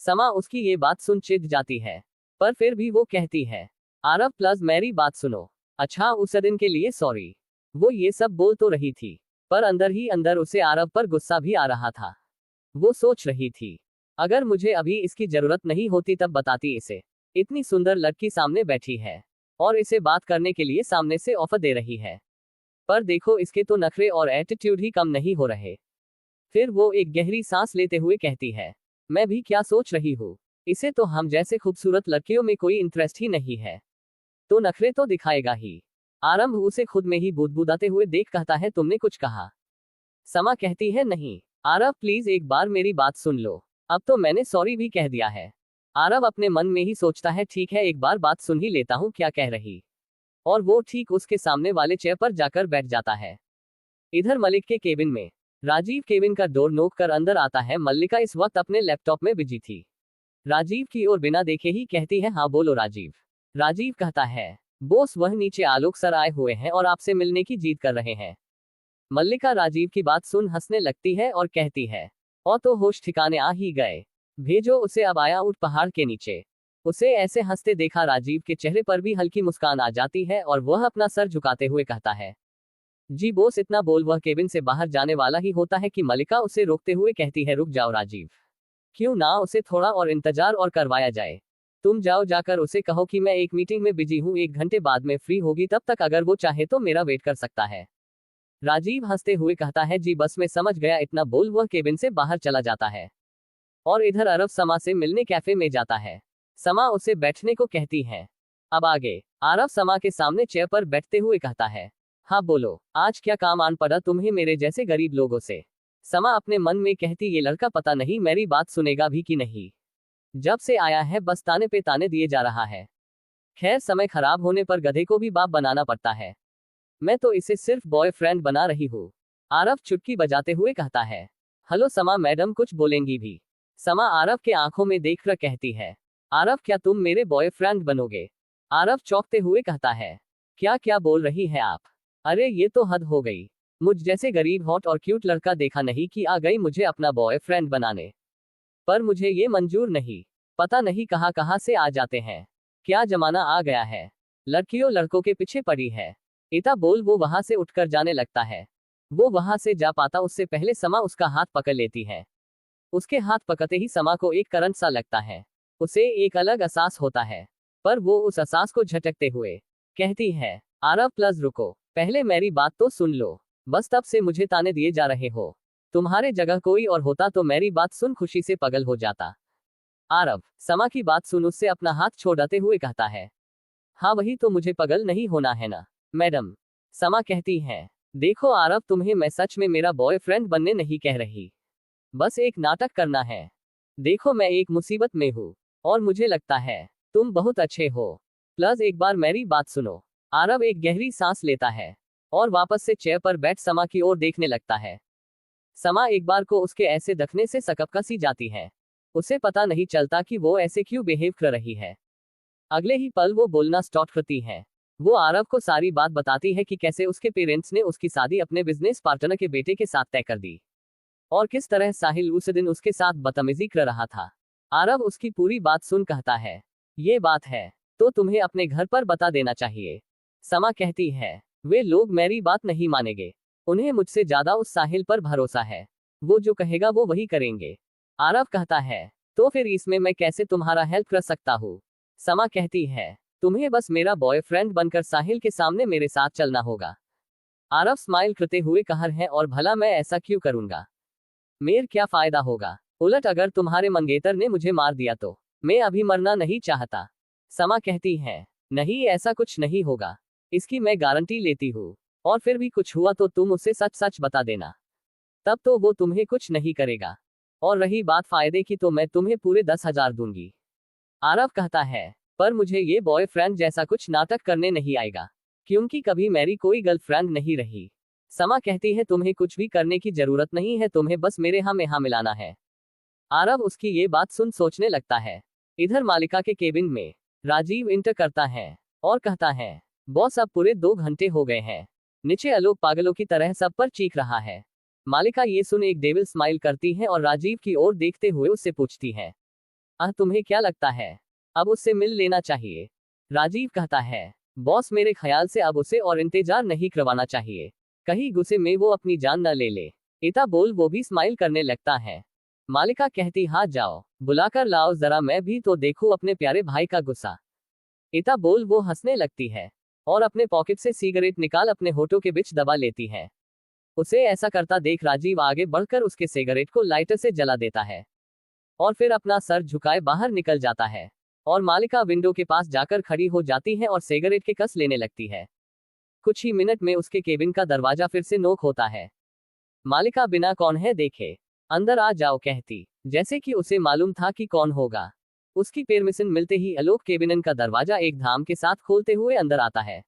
समा उसकी ये बात सुन चिढ़ जाती है, पर फिर भी वो कहती है, आरव प्लस मेरी बात सुनो। अच्छा, उस दिन के लिए सॉरी। वो ये सब बोल तो रही थी पर अंदर ही अंदर उसे आरव पर गुस्सा भी आ रहा था। वो सोच रही थी, अगर मुझे अभी इसकी जरूरत नहीं होती तब बताती इसे। इतनी सुंदर लड़की सामने बैठी है और इसे बात करने के लिए सामने से ऑफर दे रही है, पर देखो इसके तो नखरे और एटीट्यूड ही कम नहीं हो रहे। फिर वो एक गहरी सांस लेते हुए कहती है, मैं भी क्या सोच रही हूँ, इसे तो हम जैसे खूबसूरत लड़कियों में कोई इंटरेस्ट ही नहीं है। तो नखरे तो दिखाएगा ही। आरंभ उसे खुद में ही बुदबुदाते हुए देख कहता है, तुमने कुछ कहा? समा कहती है, नहीं। आरव प्लीज एक बार मेरी बात सुन लो, अब तो मैंने सॉरी भी कह दिया है। आरव अपने मन में ही सोचता है, ठीक है एक बार बात सुन ही लेता हूँ क्या कह रही। और वो ठीक उसके सामने वाले चेयर पर जाकर बैठ जाता है। इधर मलिक के केबिन में राजीव केबिन का डोर नोक कर अंदर आता है। मल्लिका इस वक्त अपने लैपटॉप में बिजी थी। राजीव की ओर बिना देखे ही कहती है, हाँ बोलो राजीव। राजीव कहता है, बॉस वह नीचे आलोक सर आए हुए हैं और आपसे मिलने की जिद कर रहे हैं। मल्लिका राजीव की बात सुन हंसने लगती है और कहती है, और तो होश ठिकाने आ ही गए, भेजो उसे अब आया उठ पहाड़ के नीचे। उसे ऐसे हंसते देखा राजीव के चेहरे पर भी हल्की मुस्कान आ जाती है और वह अपना सर झुकाते हुए कहता है, जी बॉस। इतना बोल वह केबिन से बाहर जाने वाला ही होता है कि मल्लिका उसे रोकते हुए कहती है, रुक जाओ राजीव, क्यों ना उसे थोड़ा और इंतजार और करवाया जाए। तुम जाओ जाकर उसे कहो कि मैं एक मीटिंग में बिजी हूँ, 1 घंटे बाद में फ्री होगी, तब तक अगर वो चाहे तो मेरा वेट कर सकता है। राजीव हंसते हुए कहता है, जी बस मैं समझ गया। इतना बोल वह केबिन से बाहर चला जाता है और इधर अरब समा से मिलने कैफे में जाता है। समा उसे बैठने को कहती है। अब आगे आरव समा के सामने चेयर पर बैठते हुए कहता है, हाँ बोलो, आज क्या काम आन पड़ा तुम्हें मेरे जैसे गरीब लोगों से। समा अपने मन में कहती, ये लड़का पता नहीं मेरी बात सुनेगा भी कि नहीं, जब से आया है बस ताने पे ताने दिए जा रहा है। खैर समय खराब होने पर गधे को भी बाप बनाना पड़ता है, मैं तो इसे सिर्फ बॉयफ्रेंड बना रही हूँ। आरव चुटकी बजाते हुए कहता है, हेलो समा मैडम कुछ बोलेंगी भी? समा आरव के आंखों में देखकर कहती है, आरव क्या तुम मेरे बॉयफ्रेंड बनोगे? आरव चौंकते हुए कहता है, क्या क्या बोल रही है आप? अरे ये तो हद हो गई, मुझ जैसे गरीब हॉट और क्यूट लड़का देखा नहीं कि आ गई मुझे अपना बॉयफ्रेंड बनाने। पर मुझे ये मंजूर नहीं, पता नहीं कहाँ से आ जाते हैं, क्या जमाना आ गया है, लड़कियों लड़कों के पीछे पड़ी है। इता बोल वो वहां से उठकर जाने लगता है। वो वहां से जा पाता उससे पहले समा उसका हाथ पकड़ लेती है। उसके हाथ पकड़ते ही समा को एक करंट सा लगता है, उसे एक अलग एहसास होता है, पर वो उस एहसास को झटकते हुए कहती है, आरव प्लस रुको, पहले मेरी बात तो सुन लो, बस तब से मुझे ताने दिए जा रहे हो, तुम्हारे जगह कोई और होता तो मेरी बात सुन खुशी से पागल हो जाता। आरव समा की बात सुन उससे अपना हाथ छोड़ाते हुए कहता है, हाँ वही तो, मुझे पागल नहीं होना है ना मैडम। समा कहती है, देखो आरव तुम्हें मैं सच में मेरा बॉयफ्रेंड बनने नहीं कह रही, बस एक नाटक करना है। देखो मैं एक मुसीबत में हूँ और मुझे लगता है तुम बहुत अच्छे हो, प्लस एक बार मेरी बात सुनो। आरव एक गहरी सांस लेता है और वापस से चेयर पर बैठ समा की ओर देखने लगता है। समा एक बार को उसके ऐसे देखने से सकपका सी जाती है, उसे पता नहीं चलता कि वो ऐसे क्यों बिहेव कर रही है। अगले ही पल वो बोलना स्टार्ट करती है। वो आरव को सारी बात बताती है कि कैसे उसके पेरेंट्स ने उसकी शादी अपने बिजनेस पार्टनर के बेटे के साथ तय कर दी और किस तरह साहिल उस दिन उसके साथ बदतमीजी कर रहा था। आरव उसकी पूरी बात सुन कहता है, ये बात है तो तुम्हें अपने घर पर बता देना चाहिए। समा कहती है, वे लोग मेरी बात नहीं मानेंगे, उन्हें मुझसे ज्यादा उस साहिल पर भरोसा है, वो जो कहेगा वो वही करेंगे। आरव कहता है, तो फिर इसमें मैं कैसे तुम्हारा हेल्प कर सकता हूँ? समा कहती है, तुम्हें बस मेरा बॉयफ्रेंड बनकर साहिल के सामने मेरे साथ चलना होगा। आरव स्माइल करते हुए कहा है, और भला मैं ऐसा क्यों करूंगा, मेर क्या फायदा होगा, उलट अगर तुम्हारे मंगेतर ने मुझे मार दिया तो मैं अभी मरना नहीं चाहता। समा कहती है, नहीं ऐसा कुछ नहीं होगा, इसकी मैं गारंटी लेती हूँ, और फिर भी कुछ हुआ तो तुम उसे सच सच बता देना, तब तो वो तुम्हें कुछ नहीं करेगा, और रही बात फायदे की तो मैं तुम्हें पूरे 10,000 दूंगी। आरव कहता है, पर मुझे ये बॉयफ्रेंड जैसा कुछ नाटक करने नहीं आएगा, क्योंकि कभी मेरी कोई गर्लफ्रेंड नहीं रही। समा कहती है, तुम्हें कुछ भी करने की जरूरत नहीं है, तुम्हें बस मेरे हाँ में हाँ मिलाना है। आरव उसकी ये बात सुन सोचने लगता है। इधर मालिका के केबिन में राजीव इंटर करता है और कहता है, बॉस अब पूरे 2 घंटे हो गए हैं, नीचे आलोक पागलों की तरह सब पर चीख रहा है। मालिका ये सुन एक डेविल स्माइल करती है और राजीव की ओर देखते हुए उससे पूछती है, तुम्हें क्या लगता है, अब उससे मिल लेना चाहिए? राजीव कहता है, बॉस मेरे ख्याल से अब उसे और इंतजार नहीं करवाना चाहिए, कहीं गुस्से में वो अपनी जान न ले ले। इता बोल वो भी स्माइल करने लगता है। मालिका कहती, हाँ जाओ बुलाकर लाओ जरा, मैं भी तो देखूं अपने प्यारे भाई का गुस्सा। इता बोल वो हंसने लगती है और अपने पॉकेट से सिगरेट निकाल अपने होठों के बीच दबा लेती है। उसे ऐसा करता देख राजीव आगे बढ़कर उसके सिगरेट को लाइटर से जला देता है और फिर अपना सर झुकाए बाहर निकल जाता है। और मालिका विंडो के पास जाकर खड़ी हो जाती है और सिगरेट के कस लेने लगती है। कुछ ही मिनट में उसके केबिन का दरवाजा फिर से नॉक होता है। मालिका बिना कौन है देखे अंदर आ जाओ कहती, जैसे कि उसे मालूम था कि कौन होगा। उसकी परमिशन मिलते ही आलोक केबिन का दरवाजा एक धाम के साथ खोलते हुए अंदर आता है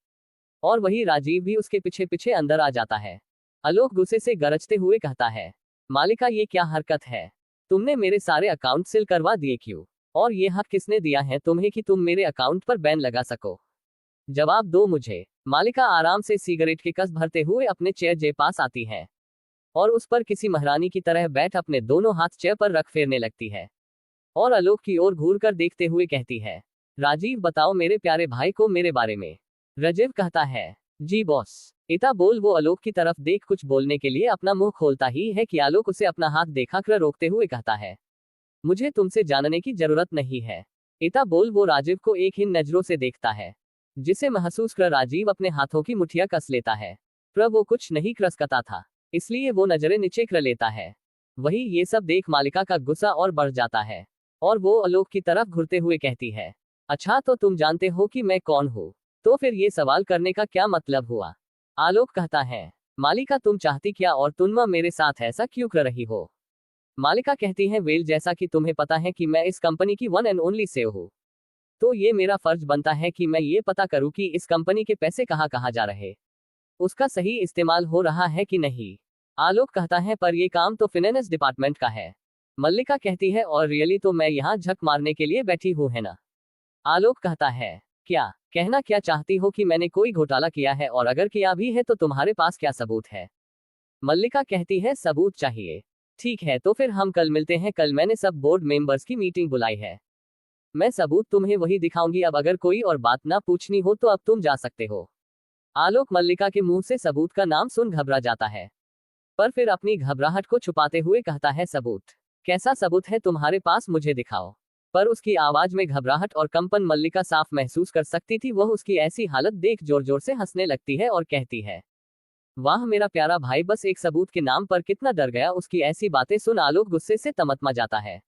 और वही राजीव भी उसके पीछे पीछे अंदर आ जाता है। आलोक गुस्से से गरजते हुए कहता है, मालिका ये क्या हरकत है? तुमने मेरे सारे अकाउंट सील करवा दिए क्यों? और ये हक किसने दिया है तुम्हें कि तुम मेरे अकाउंट पर बैन लगा सको? जवाब दो मुझे। मालिका आराम से सिगरेट के कस भरते हुए अपने चेयर जे पास आती है और उस पर किसी महारानी की तरह बैठ अपने दोनों हाथ चेयर पर रख फेरने लगती है और आलोक की ओर घूर कर देखते हुए कहती है, राजीव बताओ मेरे प्यारे भाई को मेरे बारे में। राजीव कहता है, जी बॉस। इता बोल वो आलोक की तरफ देख कुछ बोलने के लिए अपना मुंह खोलता ही है कि आलोक उसे अपना हाथ दिखाकर रोकते हुए कहता है, मुझे तुमसे जानने की जरूरत नहीं है। इता बोल वो राजीव को एक ही नजरों से देखता है, जिसे महसूस कर राजीव अपने हाथों की मुठ्ठियां कस लेता है। पर वो कुछ नहीं कर सकता था, इसलिए वो नजरें नीचे कर लेता है। वही ये सब देख मालिका का गुस्सा और बढ़ जाता है और वो आलोक की तरफ घूरते हुए कहती है, अच्छा तो तुम जानते हो कि मैं कौन हूँ, तो फिर ये सवाल करने का क्या मतलब हुआ? आलोक कहता है, मालिका तुम चाहती क्या और तुम मेरे साथ ऐसा क्यों कर रही हो? मालिका कहती है, वेल जैसा कि तुम्हें पता है कि मैं इस कंपनी की वन एंड ओनली सेव हूँ, तो ये मेरा फर्ज बनता है कि मैं ये पता करूँ कि इस कंपनी के पैसे कहाँ कहाँ जा रहे, उसका सही इस्तेमाल हो रहा है कि नहीं। आलोक कहता है, पर ये काम तो फाइनेंस डिपार्टमेंट का है। मल्लिका कहती है, और रियली तो मैं यहाँ झक मारने के लिए बैठी हूँ है ना? आलोक कहता है, क्या कहना क्या चाहती हो कि मैंने कोई घोटाला किया है, और अगर किया भी है तो तुम्हारे पास क्या सबूत है? मल्लिका कहती है, सबूत चाहिए। ठीक है तो फिर हम कल मिलते हैं, कल मैंने सब बोर्ड मेंबर्स की मीटिंग बुलाई है। मैं सबूत तुम्हें वही दिखाऊंगी, अब अगर कोई और बात ना पूछनी हो तो अब तुम जा सकते हो। आलोक मल्लिका के मुंह से सबूत का नाम सुन घबरा जाता है, पर फिर अपनी घबराहट को छुपाते हुए कहता है, सबूत? कैसा सबूत है तुम्हारे पास, मुझे दिखाओ। पर उसकी आवाज में घबराहट और कंपन मल्लिका साफ महसूस कर सकती थी। वह उसकी ऐसी हालत देख जोर जोर से हंसने लगती है और कहती है, वाह मेरा प्यारा भाई, बस एक सबूत के नाम पर कितना डर गया। उसकी ऐसी बातें सुन आलोक गुस्से से तमतमा जाता है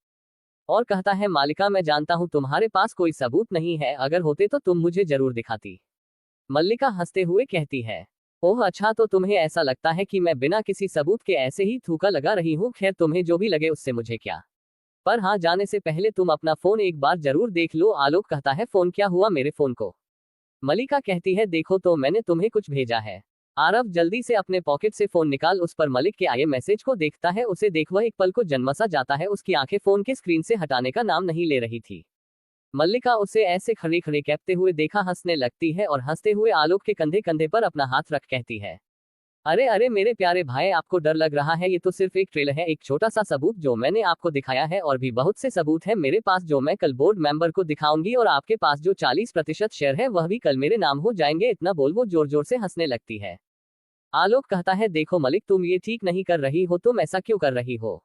और कहता है, मालिका मैं जानता हूँ तुम्हारे पास कोई सबूत नहीं है, अगर होते तो तुम मुझे जरूर दिखाती। मल्लिका हंसते हुए कहती है, ओह अच्छा तो तुम्हें ऐसा लगता है कि मैं बिना किसी सबूत के ऐसे ही थूका लगा रही हूँ। खैर तुम्हें जो भी लगे उससे मुझे क्या, पर हाँ जाने से पहले तुम अपना फोन एक बार जरूर देख लो। आलोक कहता है, फोन? क्या हुआ मेरे फोन को? मल्लिका कहती है, देखो तो मैंने तुम्हें कुछ भेजा है। आरव जल्दी से अपने पॉकेट से फोन निकाल उस पर मलिक के आए मैसेज को देखता है। उसे देख वह एक पल को जन्मसा जाता है। उसकी आंखें फोन के स्क्रीन से हटाने का नाम नहीं ले रही थी। मल्लिका उसे ऐसे खड़े खड़े कहते हुए देखा हंसने लगती है और हंसते हुए आलोक के कंधे कंधे पर अपना हाथ रख कहती है, अरे अरे मेरे प्यारे भाई, आपको डर लग रहा है? ये तो सिर्फ एक ट्रेलर है, एक छोटा सा सबूत जो मैंने आपको दिखाया है। और भी बहुत से सबूत है मेरे पास जो मैं कल बोर्ड मेंबर को दिखाऊंगी, और आपके पास जो 40% शेयर है वह भी कल मेरे नाम हो जाएंगे। इतना बोल वो जोर जोर से हंसने लगती है। आलोक कहता है, देखो मलिक तुम ये ठीक नहीं कर रही हो। तुम ऐसा क्यों कर रही हो?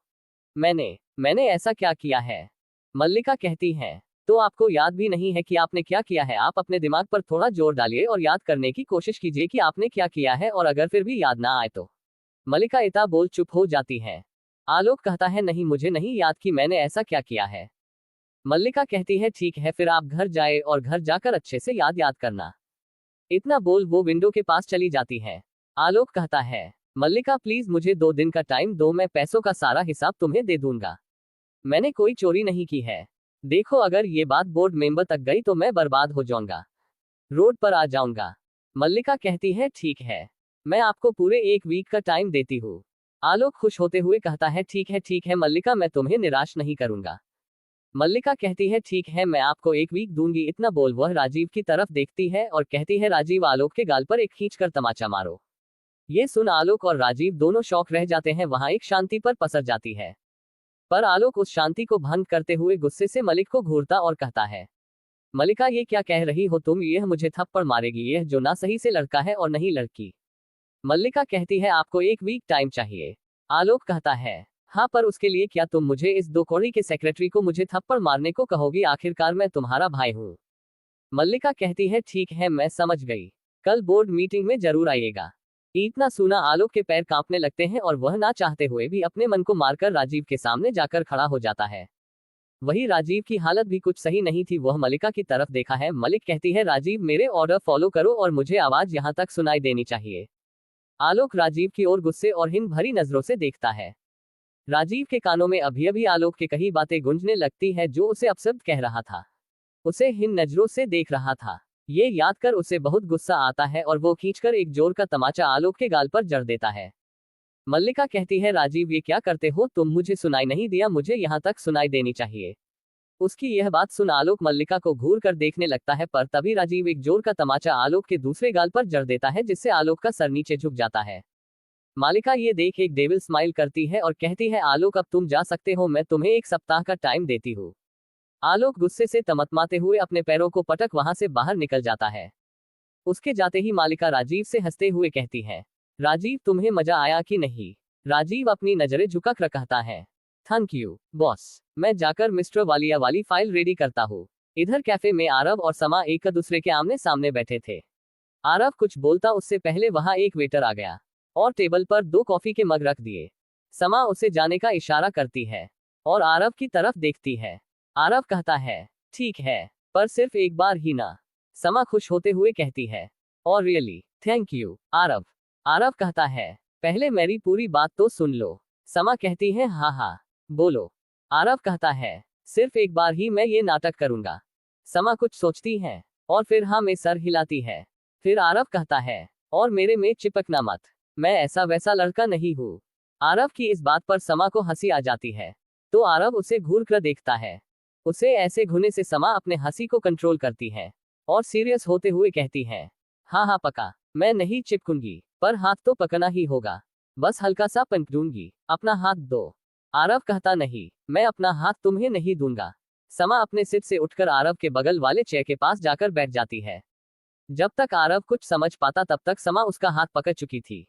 मैंने ऐसा क्या किया है? मल्लिका कहती है, तो आपको याद भी नहीं है कि आपने क्या किया है? आप अपने दिमाग पर थोड़ा जोर डालिए और याद करने की कोशिश कीजिए कि आपने क्या किया है, और अगर फिर भी याद ना आए तो। मल्लिका इता बोल चुप हो जाती है। आलोक कहता है, नहीं मुझे नहीं याद कि मैंने ऐसा क्या किया है। मल्लिका कहती है, ठीक है फिर आप घर जाए और घर जाकर अच्छे से याद करना। इतना बोल वो विंडो के पास चली जाती है। आलोक कहता है, मल्लिका प्लीज मुझे 2 दिन का टाइम दो, मैं पैसों का सारा हिसाब तुम्हें दे दूंगा। मैंने कोई चोरी नहीं की है। देखो अगर ये बात बोर्ड मेंबर तक गई तो मैं बर्बाद हो जाऊंगा, रोड पर आ जाऊंगा। मल्लिका कहती है, ठीक है मैं आपको पूरे 1 वीक का टाइम देती हूँ। आलोक खुश होते हुए कहता है, ठीक है मल्लिका, मैं तुम्हें निराश नहीं करूंगा। मल्लिका कहती है, ठीक है मैं आपको 1 वीक दूंगी। इतना बोल वह राजीव की तरफ देखती है और कहती है, राजीव आलोक के गाल पर एक खींच कर तमाचा मारो। ये सुन आलोक और राजीव दोनों शौक रह जाते हैं। वहां एक शांति पर पसर जाती है, पर आलोक उस शांति को भंग करते हुए गुस्से से मलिक को घूरता और कहता है, मल्लिका ये क्या कह रही हो तुम? यह मुझे थप्पड़ मारेगी, यह जो ना सही से लड़का है और नहीं लड़की। मल्लिका कहती है, आपको 1 वीक टाइम चाहिए। आलोक कहता है, हाँ पर उसके लिए क्या तुम मुझे इस 2 कौड़ी के सेक्रेटरी को मुझे थप्पड़ मारने को कहोगी? आखिरकार मैं तुम्हारा भाई हूँ। मल्लिका कहती है, ठीक है मैं समझ गई, कल बोर्ड मीटिंग में जरूर आइएगा। इतना सुना आलोक के पैर कांपने लगते हैं और वह ना चाहते हुए भी अपने मन को मारकर राजीव के सामने जाकर खड़ा हो जाता है वही राजीव की हालत भी कुछ सही नहीं थी। वह मलिका की तरफ देखा है। मलिक कहती है, राजीव मेरे ऑर्डर फॉलो करो और मुझे आवाज यहाँ तक सुनाई देनी चाहिए। आलोक राजीव की ओर गुस्से और हिन भरी नजरों से देखता है। राजीव के कानों में अभी अभी आलोक की कही बातें गूंजने लगती है जो उसे अपशब्द कह रहा था। उसे हिन नजरों से देख रहा था। ये याद कर उसे बहुत गुस्सा आता है और वो खींचकर एक जोर का तमाचा आलोक के गाल पर जड़ देता है। मल्लिका कहती है, राजीव ये क्या करते हो तुम? मुझे सुनाई नहीं दिया, मुझे यहाँ तक सुनाई देनी चाहिए। उसकी यह बात सुन आलोक मल्लिका को घूर कर देखने लगता है, पर तभी राजीव एक जोर का तमाचा आलोक के दूसरे गाल पर जड़ देता है जिससे आलोक का सर नीचे झुक जाता है। मालिका ये देख एक डेविल स्माइल करती है और कहती है, आलोक अब तुम जा सकते हो, मैं तुम्हें 1 सप्ताह का टाइम देती हूँ। आलोक गुस्से से तमतमाते हुए अपने पैरों को पटक वहां से बाहर निकल जाता है। उसके जाते ही मालिका राजीव से हंसते हुए कहती है, राजीव तुम्हें मजा आया कि नहीं? राजीव अपनी नजरें झुकाकर कहता है, थैंक यू बॉस, मैं जाकर मिस्टर वालिया वाली फाइल रेडी करता हूँ। इधर कैफे में आरव और समा एक दूसरे के आमने सामने बैठे थे। आरव कुछ बोलता उससे पहले वहां एक वेटर आ गया और टेबल पर 2 कॉफी के मग रख दिए। समा उसे जाने का इशारा करती है और आरव की तरफ देखती है। आरव कहता है, ठीक है, पर सिर्फ एक बार ही ना। समा खुश होते हुए कहती है, और really thank you Aarav. Aarav कहता है, पहले मेरी पूरी बात तो सुन लो। समा कहती है, हाँ हाँ बोलो। आरव कहता है, सिर्फ एक बार ही मैं ये नाटक करूंगा। समा कुछ सोचती है और फिर हाँ में सर हिलाती है। फिर आरव कहता है, और मेरे में चिपकना मत, मैं ऐसा वैसा लड़का नहीं हूँ। आरव की इस बात पर समा को हंसी आ जाती है, तो आरव उसे घूर कर देखता है। उसे ऐसे घूरने से समा अपने हंसी को कंट्रोल करती है और सीरियस होते हुए कहती है, हाँ हाँ पका, मैं नहीं चिपकूंगी, पर हाथ तो पकना ही होगा, बस हल्का सा पंच दूंगी, अपना हाथ दो। आरव कहता, नहीं, मैं अपना हाथ तुम्हें नहीं दूंगा। समा अपने सीट से उठकर आरव के बगल वाले चेयर के पास जाकर बैठ जाती है। जब तक आरव कुछ समझ पाता तब तक समा उसका हाथ पकड़ चुकी थी।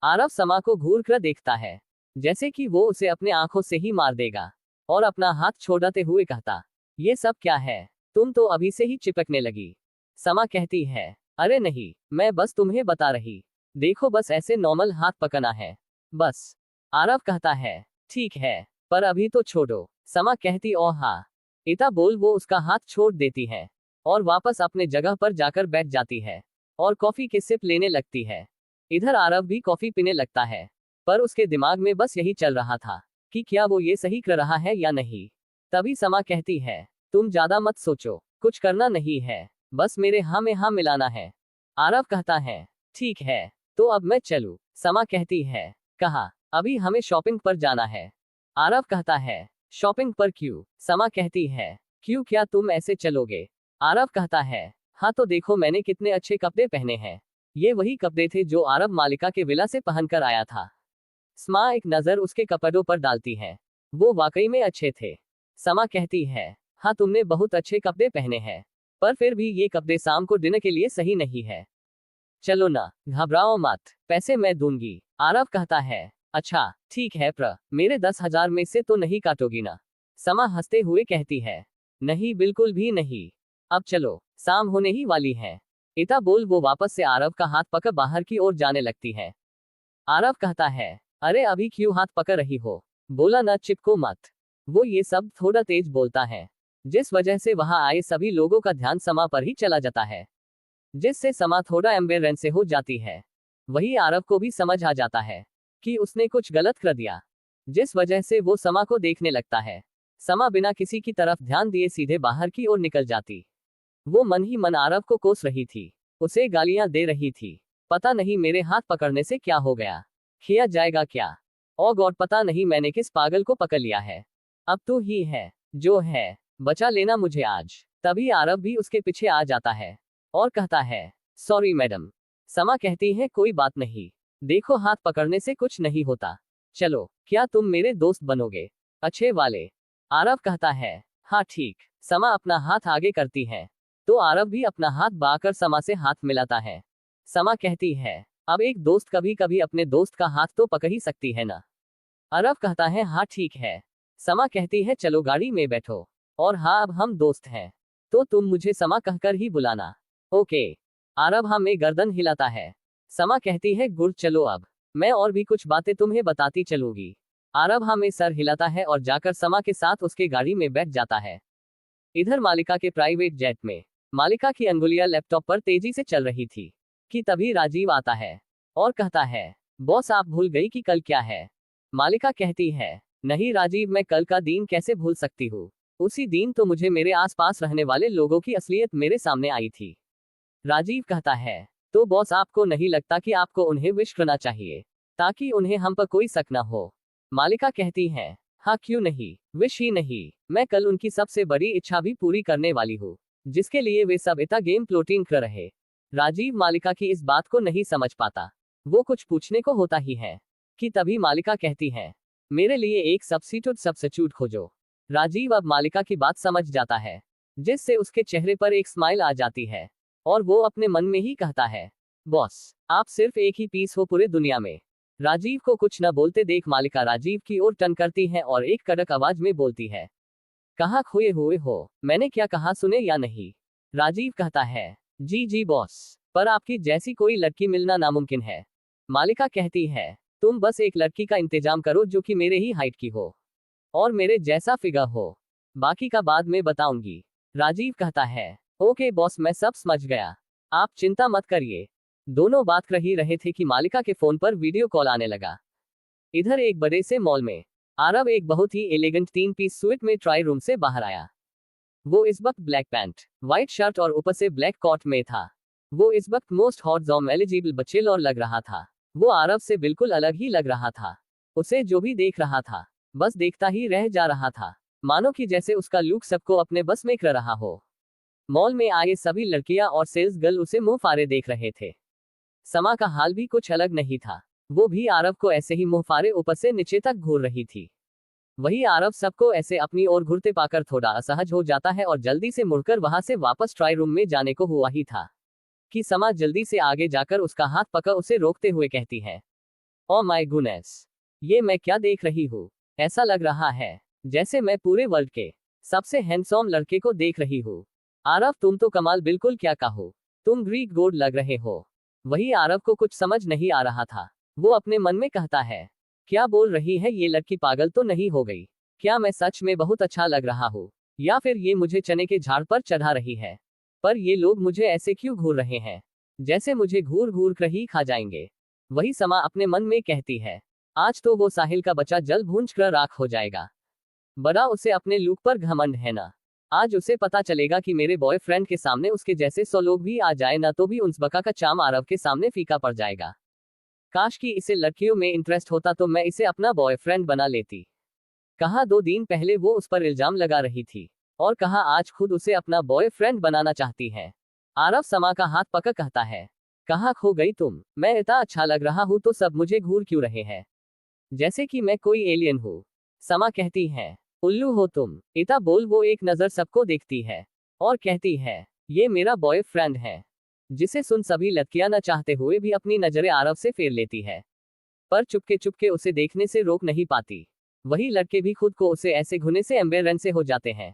आरव समा को घूर कर देखता है, जैसे कि वो उसे अपने आंखों से ही मार देगा, और अपना हाथ छोड़ते हुए कहता, ये सब क्या है? तुम तो अभी से ही चिपकने लगी। समा कहती है, अरे नहीं, मैं बस तुम्हें बता रही, देखो बस ऐसे नॉर्मल हाथ पकना है, बस। आरव कहता है, ठीक है, पर अभी तो छोड़ो। समा कहती, ओ हाँ। इता बोल वो उसका हाथ छोड़ देती है और वापस अपने जगह पर जाकर बैठ जाती है और कॉफी के सिप लेने लगती है। इधर आरव भी कॉफी पीने लगता है, पर उसके दिमाग में बस यही चल रहा था कि क्या वो ये सही कर रहा है या नहीं। तभी समा कहती है, तुम ज्यादा मत सोचो, कुछ करना नहीं है, बस मेरे हाँ में हाँ मिलाना है। आरव कहता है, ठीक है, तो अब मैं चलूं? समा कहती है, कहा, अभी हमें शॉपिंग पर जाना है। आरव कहता है, शॉपिंग पर क्यों? समा कहती है, क्यों, क्या तुम ऐसे चलोगे? आरव कहता है, हाँ तो देखो मैंने कितने अच्छे कपड़े पहने हैं। ये वही कपड़े थे जो आरव मालिका के विला से पहनकर आया था। समा एक नजर उसके कपड़ों पर डालती है, वो वाकई में अच्छे थे। समा कहती है, हाँ तुमने बहुत अच्छे कपड़े पहने हैं, पर फिर भी ये कपड़े शाम को डिनर के लिए सही नहीं है। चलो ना, घबराओ मत, पैसे मैं दूंगी। आरव कहता है, अच्छा ठीक है, मेरे 10,000 में से तो नहीं काटोगी ना? समा हंसते हुए कहती है, नहीं बिल्कुल भी नहीं, अब चलो, शाम होने ही वाली है। इता बोल वो वापस से आरव का हाथ पकड़ बाहर की ओर जाने लगती है। आरव कहता है, अरे अभी क्यों हाथ पकड़ रही हो? बोला ना चिपको मत। वो ये सब थोड़ा तेज बोलता है, जिस वजह से वहां आए सभी लोगों का ध्यान समा पर ही चला जाता है, जिससे समा थोड़ा एम्बेरेंस से हो जाती है। वही आरव को भी समझ आ जाता है कि उसने कुछ गलत कर दिया, जिस वजह से वो समा को देखने लगता है। समा बिना किसी की तरफ ध्यान दिए सीधे बाहर की ओर निकल जाती। वो मन ही मन आरव को कोस रही थी, उसे गालियां दे रही थी, पता नहीं मेरे हाथ पकड़ने से क्या हो गया, किया जाएगा क्या? ओ गॉड, पता नहीं मैंने किस पागल को पकड़ लिया है। अब तू ही है जो है, बचा लेना मुझे आज। तभी आरव भी उसके पीछे आ जाता है और कहता है, सॉरी मैडम। समा कहती है, कोई बात नहीं, देखो हाथ पकड़ने से कुछ नहीं होता, चलो क्या तुम मेरे दोस्त बनोगे, अच्छे वाले? आरव कहता है, हाँ ठीक। समा अपना हाथ आगे करती है तो आरव भी अपना हाथ बाकर समा से हाथ मिलाता है। समा कहती है, अब एक दोस्त कभी कभी अपने दोस्त का हाथ तो पकड़ ही सकती है ना? आरव कहता है, हाँ ठीक है। समा कहती है, चलो गाड़ी में बैठो, और हाँ अब हम दोस्त हैं, तो तुम मुझे समा कहकर ही बुलाना, ओके? आरव हाँ में गर्दन हिलाता है। समा कहती है, गुड, चलो अब मैं और भी कुछ बातें तुम्हें बताती चलूंगी। आरव हाँ में सर हिलाता है और जाकर समा के साथ उसके गाड़ी में बैठ जाता है। इधर मालिका के प्राइवेट जेट में मालिका की अंगुलियां लैपटॉप पर तेजी से चल रही थी कि तभी राजीव आता है और कहता है, बॉस आप भूल गई कि कल क्या है। मालिका कहती है, नहीं राजीव, मैं कल का दिन कैसे भूल सकती हूँ। उसी दिन तो मुझे मेरे आसपास रहने वाले लोगों की असलियत मेरे सामने आई थी। राजीव कहता है, तो बॉस आपको नहीं लगता कि आपको उन्हें विश करना चाहिए ताकि उन्हें हम पर कोई शक न हो। मालिका कहती है, हाँ क्यों नहीं, विश ही नहीं, मैं कल उनकी सबसे बड़ी इच्छा भी पूरी करने वाली हूँ जिसके लिए वे सब इतना गेम प्लॉटिंग कर रहे। राजीव मालिका की इस बात को नहीं समझ पाता। वो कुछ पूछने को होता ही है कि तभी मालिका कहती है, मेरे लिए एक सब्स्टिट्यूट खोजो। राजीव अब मालिका की बात समझ जाता है जिससे उसके चेहरे पर एक स्माइल आ जाती है और वो अपने मन में ही कहता है, बॉस आप सिर्फ एक ही पीस हो पूरे दुनिया में। राजीव को कुछ न बोलते देख मालिका राजीव की ओर टर्न करती है और एक कड़क आवाज में बोलती है, कहाँ खोए हुए हो, मैंने क्या कहा सुने या नहीं। राजीव कहता है, जी जी बॉस, पर आपकी जैसी कोई लड़की मिलना नामुमकिन है। मालिका कहती है, तुम बस एक लड़की का इंतजाम करो जो कि मेरे ही हाइट की हो और मेरे जैसा फिगर हो, बाकी का बाद में बताऊंगी। राजीव कहता है, ओके बॉस मैं सब समझ गया, आप चिंता मत करिए। दोनों बात कर ही रहे थे कि मालिका के फोन पर वीडियो कॉल आने लगा। इधर एक बड़े से मॉल में आरव एक बहुत ही एलिगेंट 3 पीस सूट में ट्राई रूम से बाहर आया। वो इस वक्त ब्लैक पैंट, व्हाइट शर्ट और ऊपर से ब्लैक कोट में था। वो इस वक्त मोस्ट हॉट जॉम एलिजिबल बचेलर लग रहा था। वो आरव से बिल्कुल अलग ही लग रहा था। उसे जो भी देख रहा था बस देखता ही रह जा रहा था, मानो कि जैसे उसका लुक सबको अपने बस में कर रहा हो। मॉल में आए सभी लड़कियां और सेल्स गर्ल उसे मुंह फाड़े देख रहे थे। समा का हाल भी कुछ अलग नहीं था। वो भी आरव को ऐसे ही मुंह फाड़े ऊपर से नीचे तक घूर रही थी। वही आरव सबको ऐसे अपनी ओर घूरते पाकर थोड़ा असहज हो जाता है और जल्दी से मुड़कर वहां से वापस ट्राई रूम में जाने को हुआ ही था कि समा जल्दी से आगे जाकर उसका हाथ पकड़ उसे रोकते हुए कहती है, ओ माय गुडनेस, ये मैं क्या देख रही हूँ। ऐसा लग रहा है जैसे मैं पूरे वर्ल्ड के सबसे हैंडसम लड़के को देख रही हूँ। आरव तुम तो कमाल, बिल्कुल क्या कहो, तुम ग्रीक गॉड लग रहे हो। वही आरव को कुछ समझ नहीं आ रहा था। वो अपने मन में कहता है, क्या बोल रही है ये लड़की, पागल तो नहीं हो गई। क्या मैं सच में बहुत अच्छा लग रहा हूँ या फिर ये मुझे चने के झाड़ पर चढ़ा रही है। पर ये लोग मुझे ऐसे क्यों घूर रहे हैं, जैसे मुझे घूर घूर कर ही खा जाएंगे। वही समा अपने मन में कहती है, आज तो वो साहिल का बच्चा जल भूंज कर राख हो जाएगा। बड़ा उसे अपने लुक पर घमंड है ना। आज उसे पता चलेगा कि मेरे बॉयफ्रेंड के सामने उसके जैसे 100 लोग भी आ जाए ना तो भी उस बका का चाम आरव के सामने फीका पड़ जाएगा। काश कि इसे लड़कियों में इंटरेस्ट होता तो मैं इसे अपना बॉयफ्रेंड बना लेती। कहा 2 दिन पहले वो उस पर इल्जाम लगा रही थी और कहा आज खुद उसे अपना बॉयफ्रेंड बनाना चाहती है। आरव समा का हाथ पकड़ कहता है, कहाँ खो गई तुम, मैं इतना अच्छा लग रहा हूँ तो सब मुझे घूर क्यों रहे हैं, जैसे कि मैं कोई एलियन हूँ। समा कहती है, उल्लू हो तुम। इतना बोल वो एक नजर सबको देखती है और कहती है, ये मेरा बॉयफ्रेंड है, जिसे सुन सभी लड़कियां न चाहते हुए भी अपनी नजरें आरव से फेर लेती है, पर चुपके चुपके उसे देखने से रोक नहीं पाती। वही लड़के भी खुद को उसे ऐसे घुने से एम्बेरेंस से हो जाते हैं।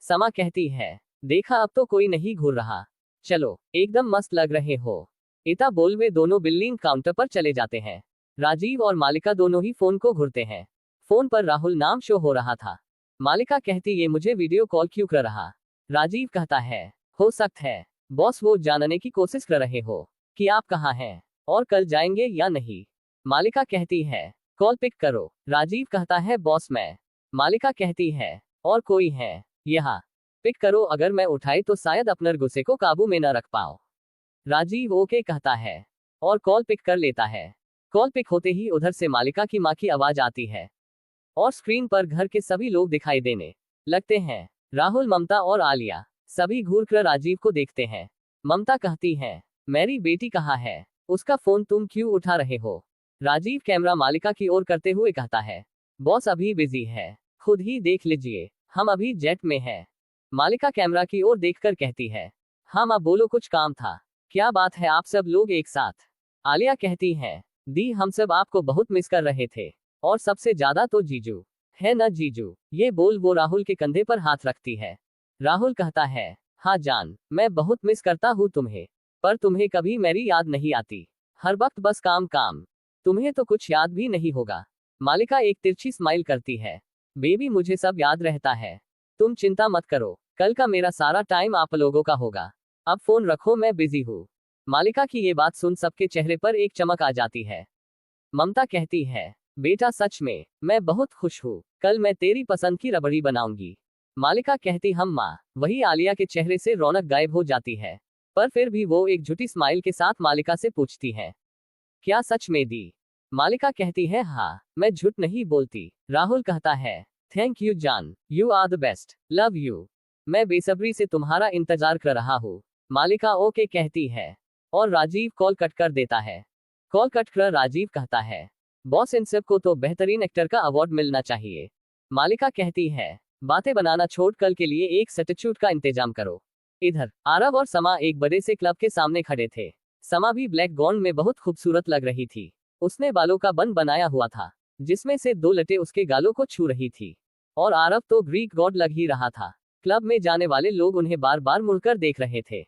समा कहती है, देखा अब तो कोई नहीं घूर रहा, चलो एकदम मस्त लग रहे हो। इतना बोल वे दोनों बिलिंग काउंटर पर चले जाते हैं। राजीव और मालिका दोनों ही फोन को घुरते हैं। फोन पर राहुल नाम शो हो रहा था। मालिका कहती, ये मुझे वीडियो कॉल क्यों कर रहा। राजीव कहता है, हो सकता है बॉस वो जानने की कोशिश कर रहे हो कि आप कहाँ हैं और कल जाएंगे या नहीं। मालिका कहती है, कॉल पिक करो। राजीव कहता है, बॉस मैं। मालिका कहती है, और कोई है यहाँ, पिक करो, अगर मैं उठाई तो शायद अपने गुस्से को काबू में न रख पाओ। राजीव ओके कहता है और कॉल पिक कर लेता है। कॉल पिक होते ही उधर से मालिका की माँ की आवाज आती है और स्क्रीन पर घर के सभी लोग दिखाई देने लगते हैं। राहुल, ममता और आलिया सभी घूर कर राजीव को देखते हैं। ममता कहती है, मेरी बेटी कहाँ है, उसका फोन तुम क्यों उठा रहे हो। राजीव कैमरा मालिका की ओर करते हुए कहता है, बॉस अभी बिजी है, खुद ही देख लीजिए, हम अभी जेट में हैं। मालिका कैमरा की ओर देखकर कहती है, हाँ माँ बोलो, कुछ काम था। क्या बात है आप सब लोग एक साथ। आलिया कहती है, दी हम सब आपको बहुत मिस कर रहे थे और सबसे ज्यादा तो जीजू, है ना जीजू। ये बोल वो राहुल के कंधे पर हाथ रखती है। राहुल कहता है, हाँ जान, मैं बहुत मिस करता हूँ तुम्हें, पर तुम्हें कभी मेरी याद नहीं आती, हर वक्त बस काम काम। तुम्हें तो कुछ याद भी नहीं होगा। मालिका एक तिरछी स्माइल करती है। बेबी मुझे सब याद रहता है, तुम चिंता मत करो, कल का मेरा सारा टाइम आप लोगों का होगा। अब फोन रखो, मैं बिजी हूँ। मालिका की ये बात सुन सबके चेहरे पर एक चमक आ जाती है। ममता कहती है, बेटा सच में, मैं बहुत खुश हूँ, कल मैं तेरी पसंद की रबड़ी बनाऊंगी। मालिका कहती, हम माँ। वही आलिया के चेहरे से रौनक गायब हो जाती है, पर फिर भी वो एक झूठी स्माइल के साथ मालिका से पूछती है, क्या सच में दी? मालिका कहती है, हाँ, मैं झूठ नहीं बोलती। राहुल कहता है, थैंक यू जान, you are the best, love you. मैं बेसब्री से तुम्हारा इंतजार कर रहा हूँ। मालिका ओके कहती है और राजीव कॉल कट कर देता है। कॉल कट कर राजीव कहता है, बॉस इन सब को तो बेहतरीन एक्टर का अवार्ड मिलना चाहिए। मालिका कहती है, बातें बनाना छोड़ कल के लिए एक सब्स्टिट्यूट का इंतजाम करो। इधर आरव और समा एक बड़े से क्लब के सामने खड़े थे। समा भी ब्लैक गाउन में बहुत खूबसूरत लग रही थी। उसने बालों का बन बनाया हुआ था, जिसमें से 2 लटें उसके गालों को छू रही थी। और आरव तो ग्रीक गॉड लग ही रहा था। क्लब में जाने वाले लोग उन्हें बार बार मुड़कर देख रहे थे।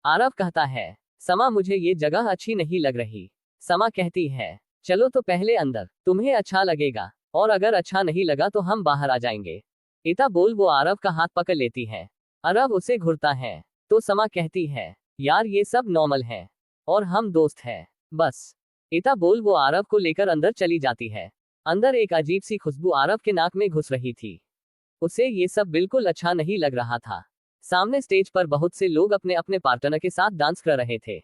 आरव कहता है, समा मुझे ये जगह अच्छी नहीं लग रही। समा कहती है, चलो तो पहले अंदर, तुम्हें अच्छा लगेगा, और अगर अच्छा नहीं लगा तो हम बाहर आ जाएंगे। इता बोल वो आरव का हाथ पकड़ लेती है। आरव उसे घुरता है तो समा कहती है, यार ये सब नॉर्मल है और हम दोस्त हैं, बस। इता बोल वो आरव को लेकर अंदर चली जाती है। अंदर एक अजीब सी खुशबू आरव के नाक में घुस रही थी। उसे ये सब बिल्कुल अच्छा नहीं लग रहा था। सामने स्टेज पर बहुत से लोग अपने अपने पार्टनर के साथ डांस कर रहे थे।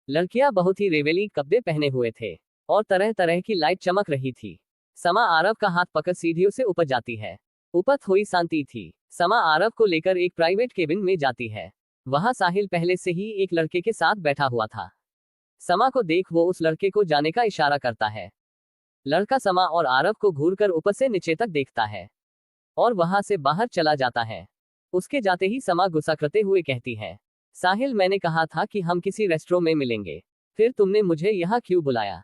लड़कियां बहुत ही रेवेली कपड़े पहने हुए थे और तरह तरह की लाइट चमक रही थी। समा आरव का हाथ पकड़ सीढ़ियों से ऊपर जाती है। ऊपर थोड़ी शांति थी। समा आरव को लेकर एक प्राइवेट केबिन में जाती है। वहां साहिल पहले से ही एक लड़के के साथ बैठा हुआ था। समा को देख वो उस लड़के को जाने का इशारा करता है। लड़का समा और आरव को घूरकर ऊपर से नीचे तक देखता है और वहां से बाहर चला जाता है। उसके जाते ही समा गुस्सा करते हुए कहती है, साहिल मैंने कहा था कि हम किसी रेस्टोरेंट में मिलेंगे, फिर तुमने मुझे यहाँ क्यों बुलाया?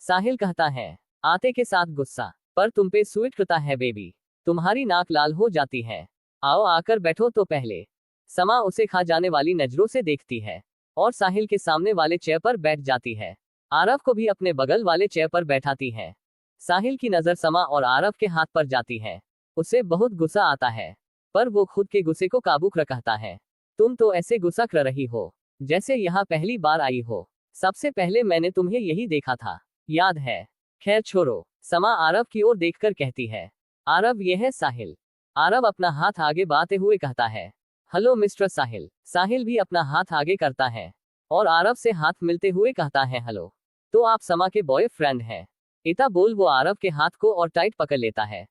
साहिल कहता है, आते के साथ गुस्सा, पर तुम पे स्वीट करता है बेबी, तुम्हारी नाक लाल हो जाती है, आओ आकर बैठो तो पहले। समा उसे खा जाने वाली नजरों से देखती है और साहिल के सामने वाले चेयर पर बैठ जाती है। आरव को भी अपने बगल वाले चेयर पर बैठाती है। साहिल की नजर समा और आरव के हाथ पर जाती है। उसे बहुत गुस्सा आता है, पर वो खुद के गुस्से को काबू रखता है। तुम तो ऐसे गुस्सा कर रही हो जैसे यहाँ पहली बार आई हो। सबसे पहले मैंने तुम्हें यही देखा था, याद है? खैर छोड़ो। समा आरव की ओर देखकर कहती है, आरव ये है साहिल। आरव अपना हाथ आगे बढ़ाते हुए कहता है, हेलो मिस्टर साहिल। साहिल भी अपना हाथ आगे करता है और आरव से हाथ मिलते हुए कहता है, हेलो, तो आप समा के बॉयफ्रेंड हैं? इता बोल वो आरव के हाथ को और टाइट पकड़ लेता है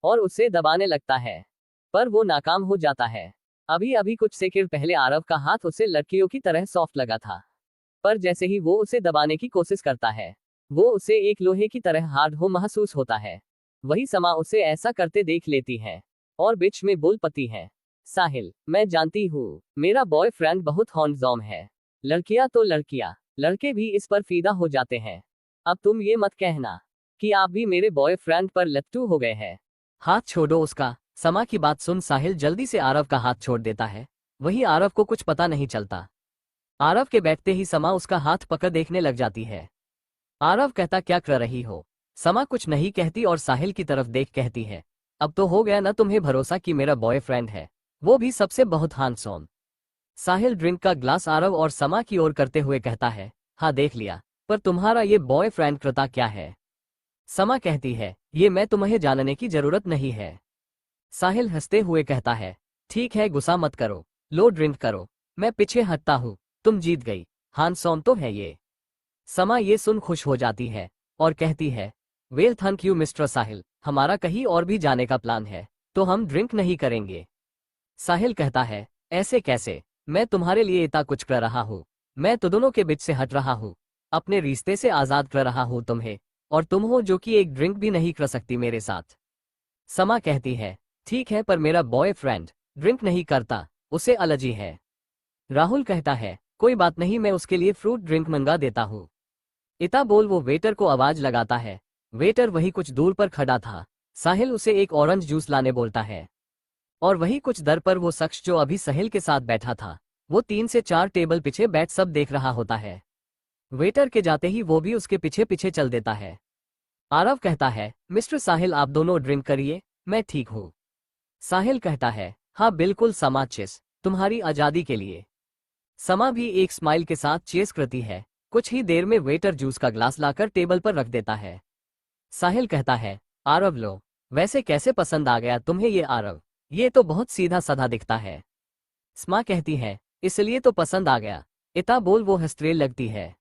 और उसे दबाने लगता है, पर वो नाकाम हो जाता है। अभी अभी कुछ सेकंड पहले आरव का हाथ उसे लड़कियों की तरह सॉफ्ट लगा था, पर जैसे ही वो उसे दबाने की कोशिश करता है, वो उसे एक लोहे की तरह हार्ड हो महसूस होता है। वही समा उसे ऐसा करते देख लेती है और बीच में बोल पती है, साहिल, मैं जानती हूँ मेरा बॉयफ्रेंड बहुत हैंडसम है। लड़कियां तो लड़कियां, लड़के भी इस पर फीदा हो जाते हैं। अब तुम ये मत कहना कि आप भी मेरे बॉयफ्रेंड पर लट्टू हो गए हैं। हाथ छोड़ो उसका। समा की बात सुन साहिल जल्दी से आरव का हाथ छोड़ देता है। वही आरव को कुछ पता नहीं चलता। आरव के बैठते ही समा उसका हाथ पकड़ देखने लग जाती है। आरव कहता, क्या कर रही हो? समा कुछ नहीं कहती और साहिल की तरफ देख कहती है, अब तो हो गया ना तुम्हें भरोसा कि मेरा बॉयफ्रेंड है, वो भी सबसे बहुत हैंडसम। साहिल ड्रिंक का ग्लास आरव और समा की ओर करते हुए कहता है, हाँ देख लिया, पर तुम्हारा ये बॉयफ्रेंड कृता क्या है? समा कहती है, ये मैं तुम्हें जानने की जरूरत नहीं है। साहिल हंसते हुए कहता है, ठीक है गुस्सा मत करो, लो ड्रिंक करो, मैं पीछे हटता हूँ, तुम जीत गई, हैंडसम तो है ये। समा ये सुन खुश हो जाती है और कहती है, वेल थैंक यू मिस्टर साहिल, हमारा कहीं और भी जाने का प्लान है, तो हम ड्रिंक नहीं करेंगे। साहिल कहता है, ऐसे कैसे? मैं तुम्हारे लिए इतना कुछ कर रहा हूँ, मैं तो दोनों के बीच से हट रहा हूँ, अपने रिश्ते से आजाद कर रहा हूँ तुम्हें, और तुम हो जो कि एक ड्रिंक भी नहीं कर सकती मेरे साथ। समा कहती है, ठीक है, पर मेरा बॉयफ्रेंड ड्रिंक नहीं करता, उसे एलर्जी है। राहुल कहता है, कोई बात नहीं, मैं उसके लिए फ्रूट ड्रिंक मंगा देता हूँ। इता बोल वो वेटर को आवाज लगाता है। वेटर वही कुछ दूर पर खड़ा था। साहिल उसे एक ऑरेंज जूस लाने बोलता है और वही कुछ दर पर वो शख्स जो अभी साहिल के साथ बैठा था, वो 3 से 4 टेबल पीछे बैठ सब देख रहा होता है। वेटर के जाते ही वो भी उसके पीछे पीछे चल देता है। आरव कहता है, मिस्टर साहिल आप दोनों ड्रिंक करिए, मैं ठीक हूँ। साहिल कहता है, हाँ बिल्कुल समा, चेस तुम्हारी आजादी के लिए। समा भी एक स्माइल के साथ चेस करती है। कुछ ही देर में वेटर जूस का ग्लास लाकर टेबल पर रख देता है। साहिल कहता है, आरव लो। वैसे कैसे पसंद आ गया तुम्हें ये आरव? ये तो बहुत सीधा साधा दिखता है। स्मा कहती है, इसलिए तो पसंद आ गया। इता बोल वो हंसने लगती है।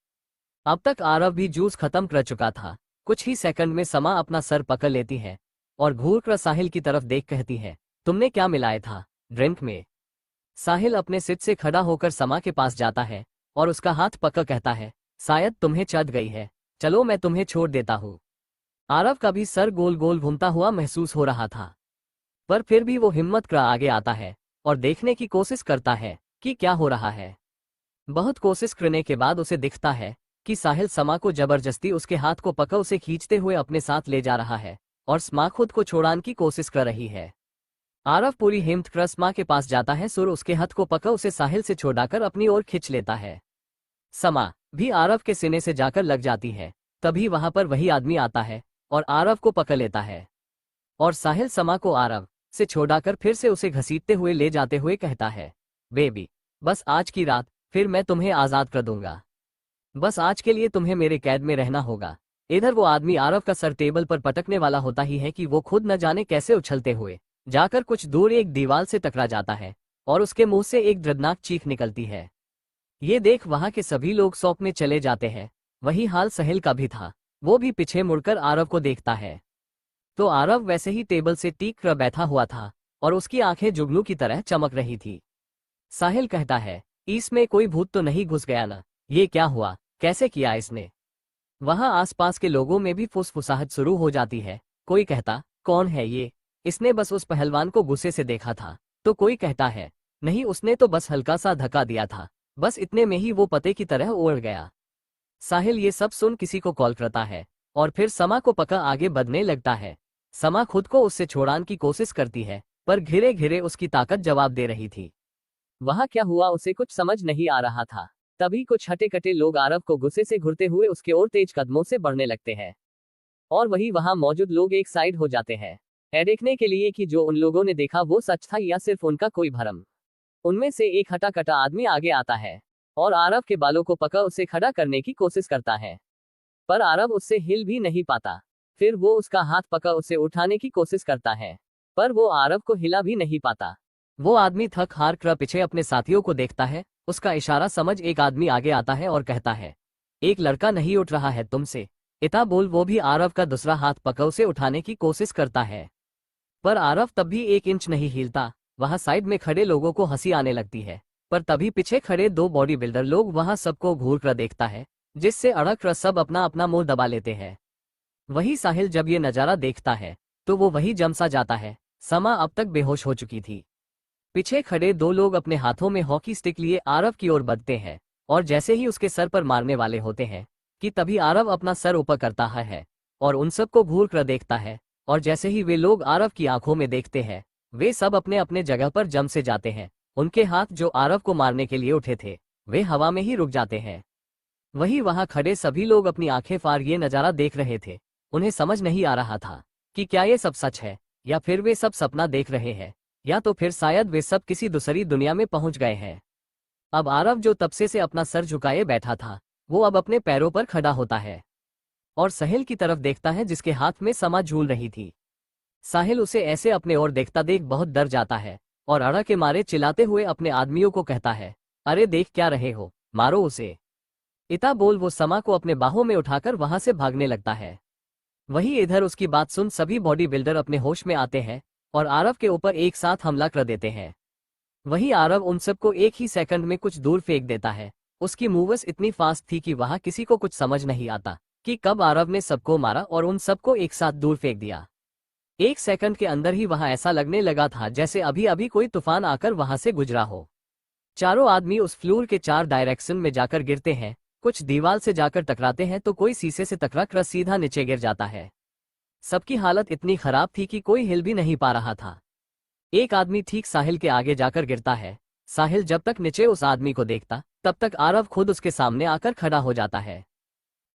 अब तक आरव भी जूस खत्म कर चुका था। कुछ ही सेकंड में समा अपना सर पकड़ लेती है और घूर कर साहिल की तरफ देख कहती है, तुमने क्या मिलाया था ड्रिंक में? साहिल अपने सीट से खड़ा होकर समा के पास जाता है और उसका हाथ पकड़ कहता है, शायद तुम्हें चढ़ गई है, चलो मैं तुम्हें छोड़ देता हूँ। आरव का भी सर गोल गोल घूमता हुआ महसूस हो रहा था, पर फिर भी वो हिम्मत कर आगे आता है और देखने की कोशिश करता है कि क्या हो रहा है। बहुत कोशिश करने के बाद उसे दिखता है कि साहिल समा को जबरदस्ती उसके हाथ को पकड़ उसे खींचते हुए अपने साथ ले जा रहा है और स्मा खुद को छोड़ाने की कोशिश कर रही है। आरव पूरी हिम्मत कर स्मा के पास जाता है, सुर उसके हाथ को पकड़ उसे साहिल से छोड़ाकर अपनी ओर खींच लेता है। समा भी आरव के सीने से जाकर लग जाती है। तभी वहां पर वही आदमी आता है और आरव को पकड़ लेता है और साहिल समा को आरव से छोड़ाकर फिर से उसे घसीटते हुए ले जाते हुए कहता है, बेबी बस आज की रात फिर मैं तुम्हें आजाद कर दूंगा। बस आज के लिए तुम्हें मेरे कैद में रहना होगा। इधर वो आदमी आरव का सर टेबल पर पटकने वाला होता ही है कि वो खुद न जाने कैसे उछलते हुए जाकर कुछ दूर एक दीवार से टकरा जाता है और उसके मुंह से एक दर्दनाक चीख निकलती है। ये देख वहां के सभी लोग शौक में चले जाते हैं। वही हाल साहिल का भी था। वो भी पीछे मुड़कर आरव को देखता है तो आरव वैसे ही टेबल से टीक कर बैठा हुआ था और उसकी आंखें जुगनू की तरह चमक रही थी। साहिल कहता है, इसमें कोई भूत तो नहीं घुस गया ना? ये क्या हुआ, कैसे किया इसने? वहां आसपास के लोगों में भी फुसफुसाहट शुरू हो जाती है। कोई कहता, कौन है ये? इसने बस उस पहलवान को गुस्से से देखा था। तो कोई कहता है, नहीं उसने तो बस हल्का सा धक्का दिया था, बस इतने में ही वो पते की तरह उड़ गया। साहिल ये सब सुन किसी को कॉल करता है और फिर समा को पकड़ आगे बढ़ने लगता है। समा खुद को उससे छोड़ाने की कोशिश करती है पर घिरे घिरे उसकी ताकत जवाब दे रही थी। वहां क्या हुआ उसे कुछ समझ नहीं आ रहा था। तभी कुछ हटे कटे लोग आरव को गुस्से से घुरते हुए उसके ओर तेज कदमों से बढ़ने लगते हैं और वही वहां मौजूद लोग एक साइड हो जाते हैं है देखने के लिए कि जो उन लोगों ने देखा वो सच था या सिर्फ उनका कोई भ्रम। उनमें से एक हटा कटा आदमी आगे आता है और आरव के बालों को पकड़ उसे खड़ा करने की कोशिश करता है पर आरव उससे हिल भी नहीं पाता। फिर वो उसका हाथ पकड़ उसे उठाने की कोशिश करता है पर वो आरव को हिला भी नहीं पाता। वो आदमी थक हार कर पीछे अपने साथियों को देखता है। उसका इशारा समझ एक आदमी आगे आता है और कहता है, एक लड़का नहीं उठ रहा है तुमसे? इता बोल वो भी आरव का दूसरा हाथ पकड़ उसे उठाने की कोशिश करता है पर आरव तब भी 1 इंच नहीं हिलता। वहां साइड में खड़े लोगों को हंसी आने लगती है पर तभी पीछे खड़े 2 बॉडी बिल्डर लोग वहां सबको घूर कर देखता है जिससे अड़क कर सब अपना अपना मुंह दबा लेते हैं। वही साहिल जब ये नजारा देखता है तो वो वही जमसा जाता है। समा अब तक बेहोश हो चुकी थी। पीछे खड़े 2 लोग अपने हाथों में हॉकी स्टिक लिए आरव की ओर बढ़ते हैं और जैसे ही उसके सर पर मारने वाले होते हैं कि तभी आरव अपना सर ऊपर करता है और उन सबको घूर कर देखता है और जैसे ही वे लोग आरव की आंखों में देखते हैं वे सब अपने अपने जगह पर जम से जाते हैं। उनके हाथ जो आरव को मारने के लिए उठे थे वे हवा में ही रुक जाते हैं। वही वहां खड़े सभी लोग अपनी आंखें फाड़ ये नजारा देख रहे थे। उन्हें समझ नहीं आ रहा था कि क्या ये सब सच है या फिर वे सब सपना देख रहे हैं या तो फिर शायद वे सब किसी दूसरी दुनिया में पहुंच गए हैं। अब आरव जो तब से अपना सर झुकाए बैठा था वो अब अपने पैरों पर खड़ा होता है और साहिल की तरफ देखता है जिसके हाथ में समा झूल रही थी। साहिल उसे ऐसे अपने ओर देखता देख बहुत डर जाता है और अड़ा के मारे चिल्लाते हुए अपने आदमियों को कहता है, अरे देख क्या रहे हो, मारो उसे। इता बोल वो समा को अपने बाहों में उठाकर वहां से भागने लगता है। वही इधर उसकी बात सुन सभी बॉडी बिल्डर अपने होश में आते हैं और आरव के ऊपर एक साथ हमला कर देते हैं। वही आरव उन सबको एक ही सेकंड में कुछ दूर फेंक देता है। उसकी मूवमेंट्स इतनी फास्ट थी कि वहां किसी को कुछ समझ नहीं आता कि कब आरव ने सबको मारा और उन सबको एक साथ दूर फेंक दिया। 1 सेकंड के अंदर ही वहां ऐसा लगने लगा था जैसे अभी अभी कोई तूफान आकर वहां से गुजरा हो। चारों आदमी उस फ्लोर के 4 डायरेक्शन में जाकर गिरते हैं। कुछ दीवार से जाकर टकराते हैं तो कोई शीशे से टकरा कर सीधा नीचे गिर जाता है। सबकी हालत इतनी खराब थी कि कोई हिल भी नहीं पा रहा था। एक आदमी ठीक साहिल के आगे जाकर गिरता है। साहिल जब तक नीचे उस आदमी को देखता तब तक आरव खुद उसके सामने आकर खड़ा हो जाता है।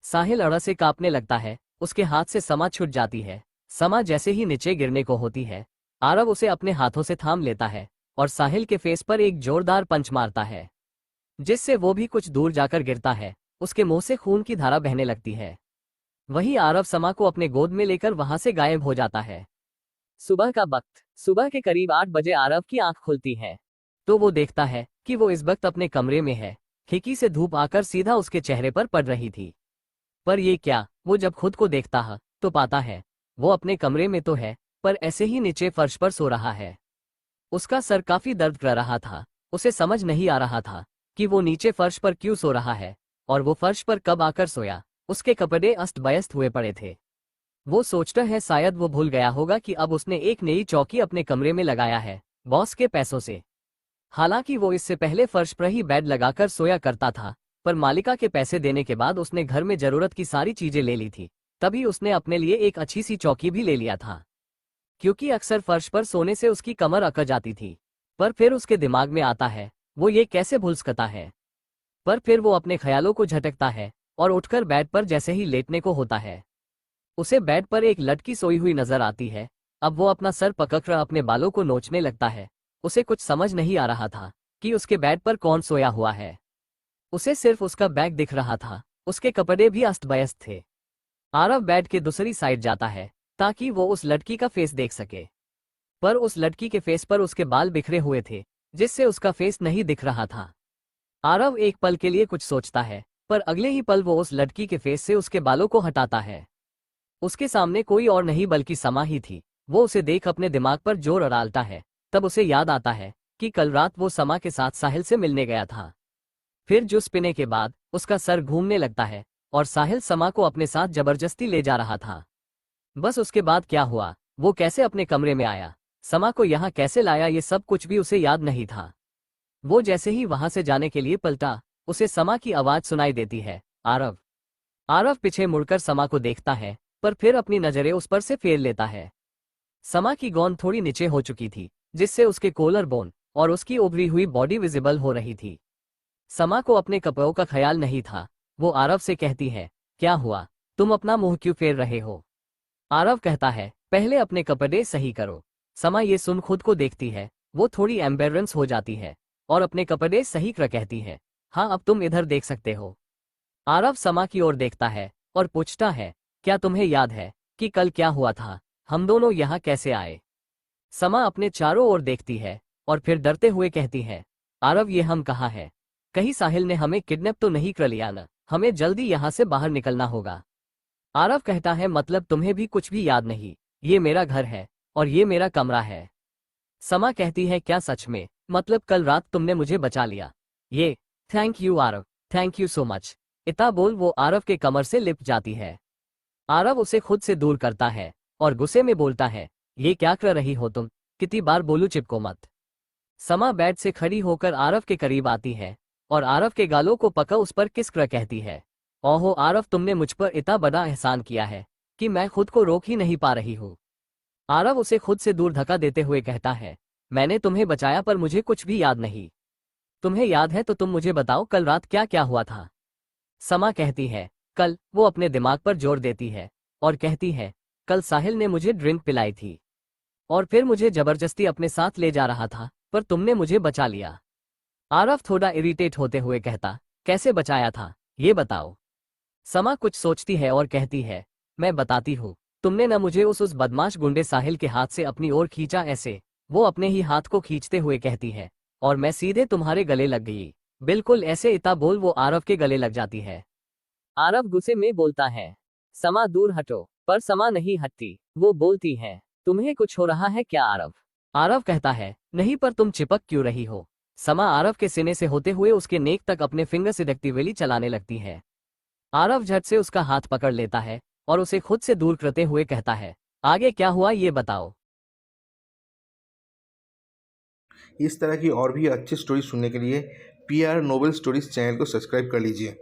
साहिल अड़ा से कांपने लगता है उसके हाथ से समा छूट जाती है। समा जैसे ही नीचे गिरने को होती है, आरव उसे अपने हाथों से थाम लेता है और साहिल के फेस पर एक जोरदार पंच मारता है, जिससे वो भी कुछ दूर जाकर गिरता है। उसके मुंह से खून की धारा बहने लगती है। वहीं आरव समा को अपने गोद में लेकर वहां से गायब हो जाता है। सुबह का वक्त। सुबह के करीब 8 बजे आरव की आंख खुलती है, तो वो देखता है कि वो इस वक्त अपने कमरे में है। खिड़की से धूप आकर सीधा उसके चेहरे पर पड़ रही थी। पर ये क्या, वो जब खुद को देखता है तो पाता है वो अपने कमरे में तो है, पर ऐसे ही नीचे फर्श पर सो रहा है। उसका सर काफी दर्द कर रहा था। उसे समझ नहीं आ रहा था कि वो नीचे फर्श पर क्यों सो रहा है और वो फर्श पर कब आकर सोया। उसके कपड़े अस्त व्यस्त हुए पड़े थे। वो सोचता है शायद वो भूल गया होगा कि अब उसने एक नई चौकी अपने कमरे में लगाया है, बॉस के पैसों से। हालांकि वो इससे पहले फर्श पर ही बेड लगाकर सोया करता था, पर मालिका के पैसे देने के बाद उसने घर में जरूरत की सारी चीजें ले ली थी। तभी उसने अपने लिए एक अच्छी सी चौकी भी ले लिया था, क्योंकि अक्सर फर्श पर सोने से उसकी कमर अकड़ जाती थी। पर फिर उसके दिमाग में आता है वो ये कैसे भूल सकता है। पर फिर वो अपने ख्यालों को झटकता है और उठकर बेड पर जैसे ही लेटने को होता है, उसे बेड पर एक लड़की सोई हुई नजर आती है। अब वो अपना सर पकड़कर अपने बालों को नोचने लगता है। उसे कुछ समझ नहीं आ रहा था कि उसके बेड पर कौन सोया हुआ है। उसे सिर्फ उसका बैग दिख रहा था। उसके कपड़े भी अस्त व्यस्त थे। आरव बेड के दूसरी साइड जाता है ताकि वो उस लड़की का फेस देख सके, पर उस लड़की के फेस पर उसके बाल बिखरे हुए थे, जिससे उसका फेस नहीं दिख रहा था। आरव एक पल के लिए कुछ सोचता है, पर अगले ही पल वो उस लड़की के फेस से उसके बालों को हटाता है। उसके सामने कोई और नहीं बल्कि समा ही थी। वो उसे देख अपने दिमाग पर जोर डालता है। तब उसे याद आता है कि कल रात वो समा के साथ साहिल से मिलने गया था। फिर जूस पीने के बाद उसका सर घूमने लगता है और साहिल समा को अपने साथ जबरदस्ती ले जा रहा था। बस उसके बाद क्या हुआ, वो कैसे अपने कमरे में आया, समा को यहाँ कैसे लाया, ये सब कुछ भी उसे याद नहीं था। वो जैसे ही वहां से जाने के लिए पलटा, उसे समा की आवाज सुनाई देती है, आरव। आरव पीछे मुड़कर समा को देखता है, पर फिर अपनी नजरें उस पर से फेर लेता है। समा की गोंद थोड़ी नीचे हो चुकी थी, जिससे उसके कोलर बोन और उसकी उभरी हुई बॉडी विजिबल हो रही थी। समा को अपने कपड़ों का ख्याल नहीं था। वो आरव से कहती है, क्या हुआ, तुम अपना मुंह क्यों फेर रहे हो। आरव कहता है, पहले अपने कपड़े सही करो। समा ये सुन खुद को देखती है। वो थोड़ी एम्बेरेंस हो जाती है और अपने कपड़े सही कर कहती है, हाँ अब तुम इधर देख सकते हो। आरव समा की ओर देखता है और पूछता है, क्या तुम्हें याद है कि कल क्या हुआ था, हम दोनों यहाँ कैसे आए। समा अपने चारों ओर देखती है और फिर डरते हुए कहती है, आरव ये हम कहाँ हैं, कहीं साहिल ने हमें किडनैप तो नहीं कर लिया ना, हमें जल्दी यहाँ से बाहर निकलना होगा। आरव कहता है, मतलब तुम्हें भी कुछ भी याद नहीं, ये मेरा घर है और ये मेरा कमरा है। समा कहती है, क्या सच में, मतलब कल रात तुमने मुझे बचा लिया। ये thank you Aarav, thank you so much. इतना बोल वो आरव के कमर से लिपट जाती है। आरव उसे खुद से दूर करता है और गुस्से में बोलता है, ये क्या कर रही हो तुम, कितनी बार बोलूं चिपको मत। समा बेड से खड़ी होकर आरव के करीब आती है और आरव के गालों को पकड़ उस पर किस कर कहती है, ओहो आरव तुमने मुझ पर इतना बड़ा एहसान किया है कि मैं खुद को रोक ही नहीं पा रही हूँ। आरव उसे खुद से दूर धक्का देते हुए कहता है, मैंने तुम्हें बचाया पर मुझे कुछ भी याद नहीं। तुम्हें याद है तो तुम मुझे बताओ कल रात क्या क्या हुआ था। समा कहती है, कल। वो अपने दिमाग पर जोर देती है और कहती है, कल साहिल ने मुझे ड्रिंक पिलाई थी और फिर मुझे जबरदस्ती अपने साथ ले जा रहा था, पर तुमने मुझे बचा लिया। आरव थोड़ा इरिटेट होते हुए कहता, कैसे बचाया था, ये बताओ। समा कुछ सोचती है और कहती है, मैं बताती हूँ। तुमने न मुझे उस बदमाश गुंडे साहिल के हाथ से अपनी ओर खींचा ऐसे। वो अपने ही हाथ को खींचते हुए कहती है, और मैं सीधे तुम्हारे गले लग गई। बिल्कुल ऐसे इतना बोल वो आरव के गले लग जाती है। आरव गुस्से में बोलता है, समा दूर हटो, पर समा नहीं हटती। वो बोलती है, तुम्हें कुछ हो रहा है क्या आरव। आरव कहता है, नहीं, पर तुम चिपक क्यों रही हो। समा आरव के सीने से होते हुए उसके नेक तक अपने फिंगर से वेली चलाने लगती है। आरव झट से उसका हाथ पकड़ लेता है और उसे खुद से दूर करते हुए कहता है, आगे क्या हुआ ये बताओ। इस तरह की और भी अच्छी स्टोरी सुनने के लिए पीआर नोवेल स्टोरीज चैनल को सब्सक्राइब कर लीजिए।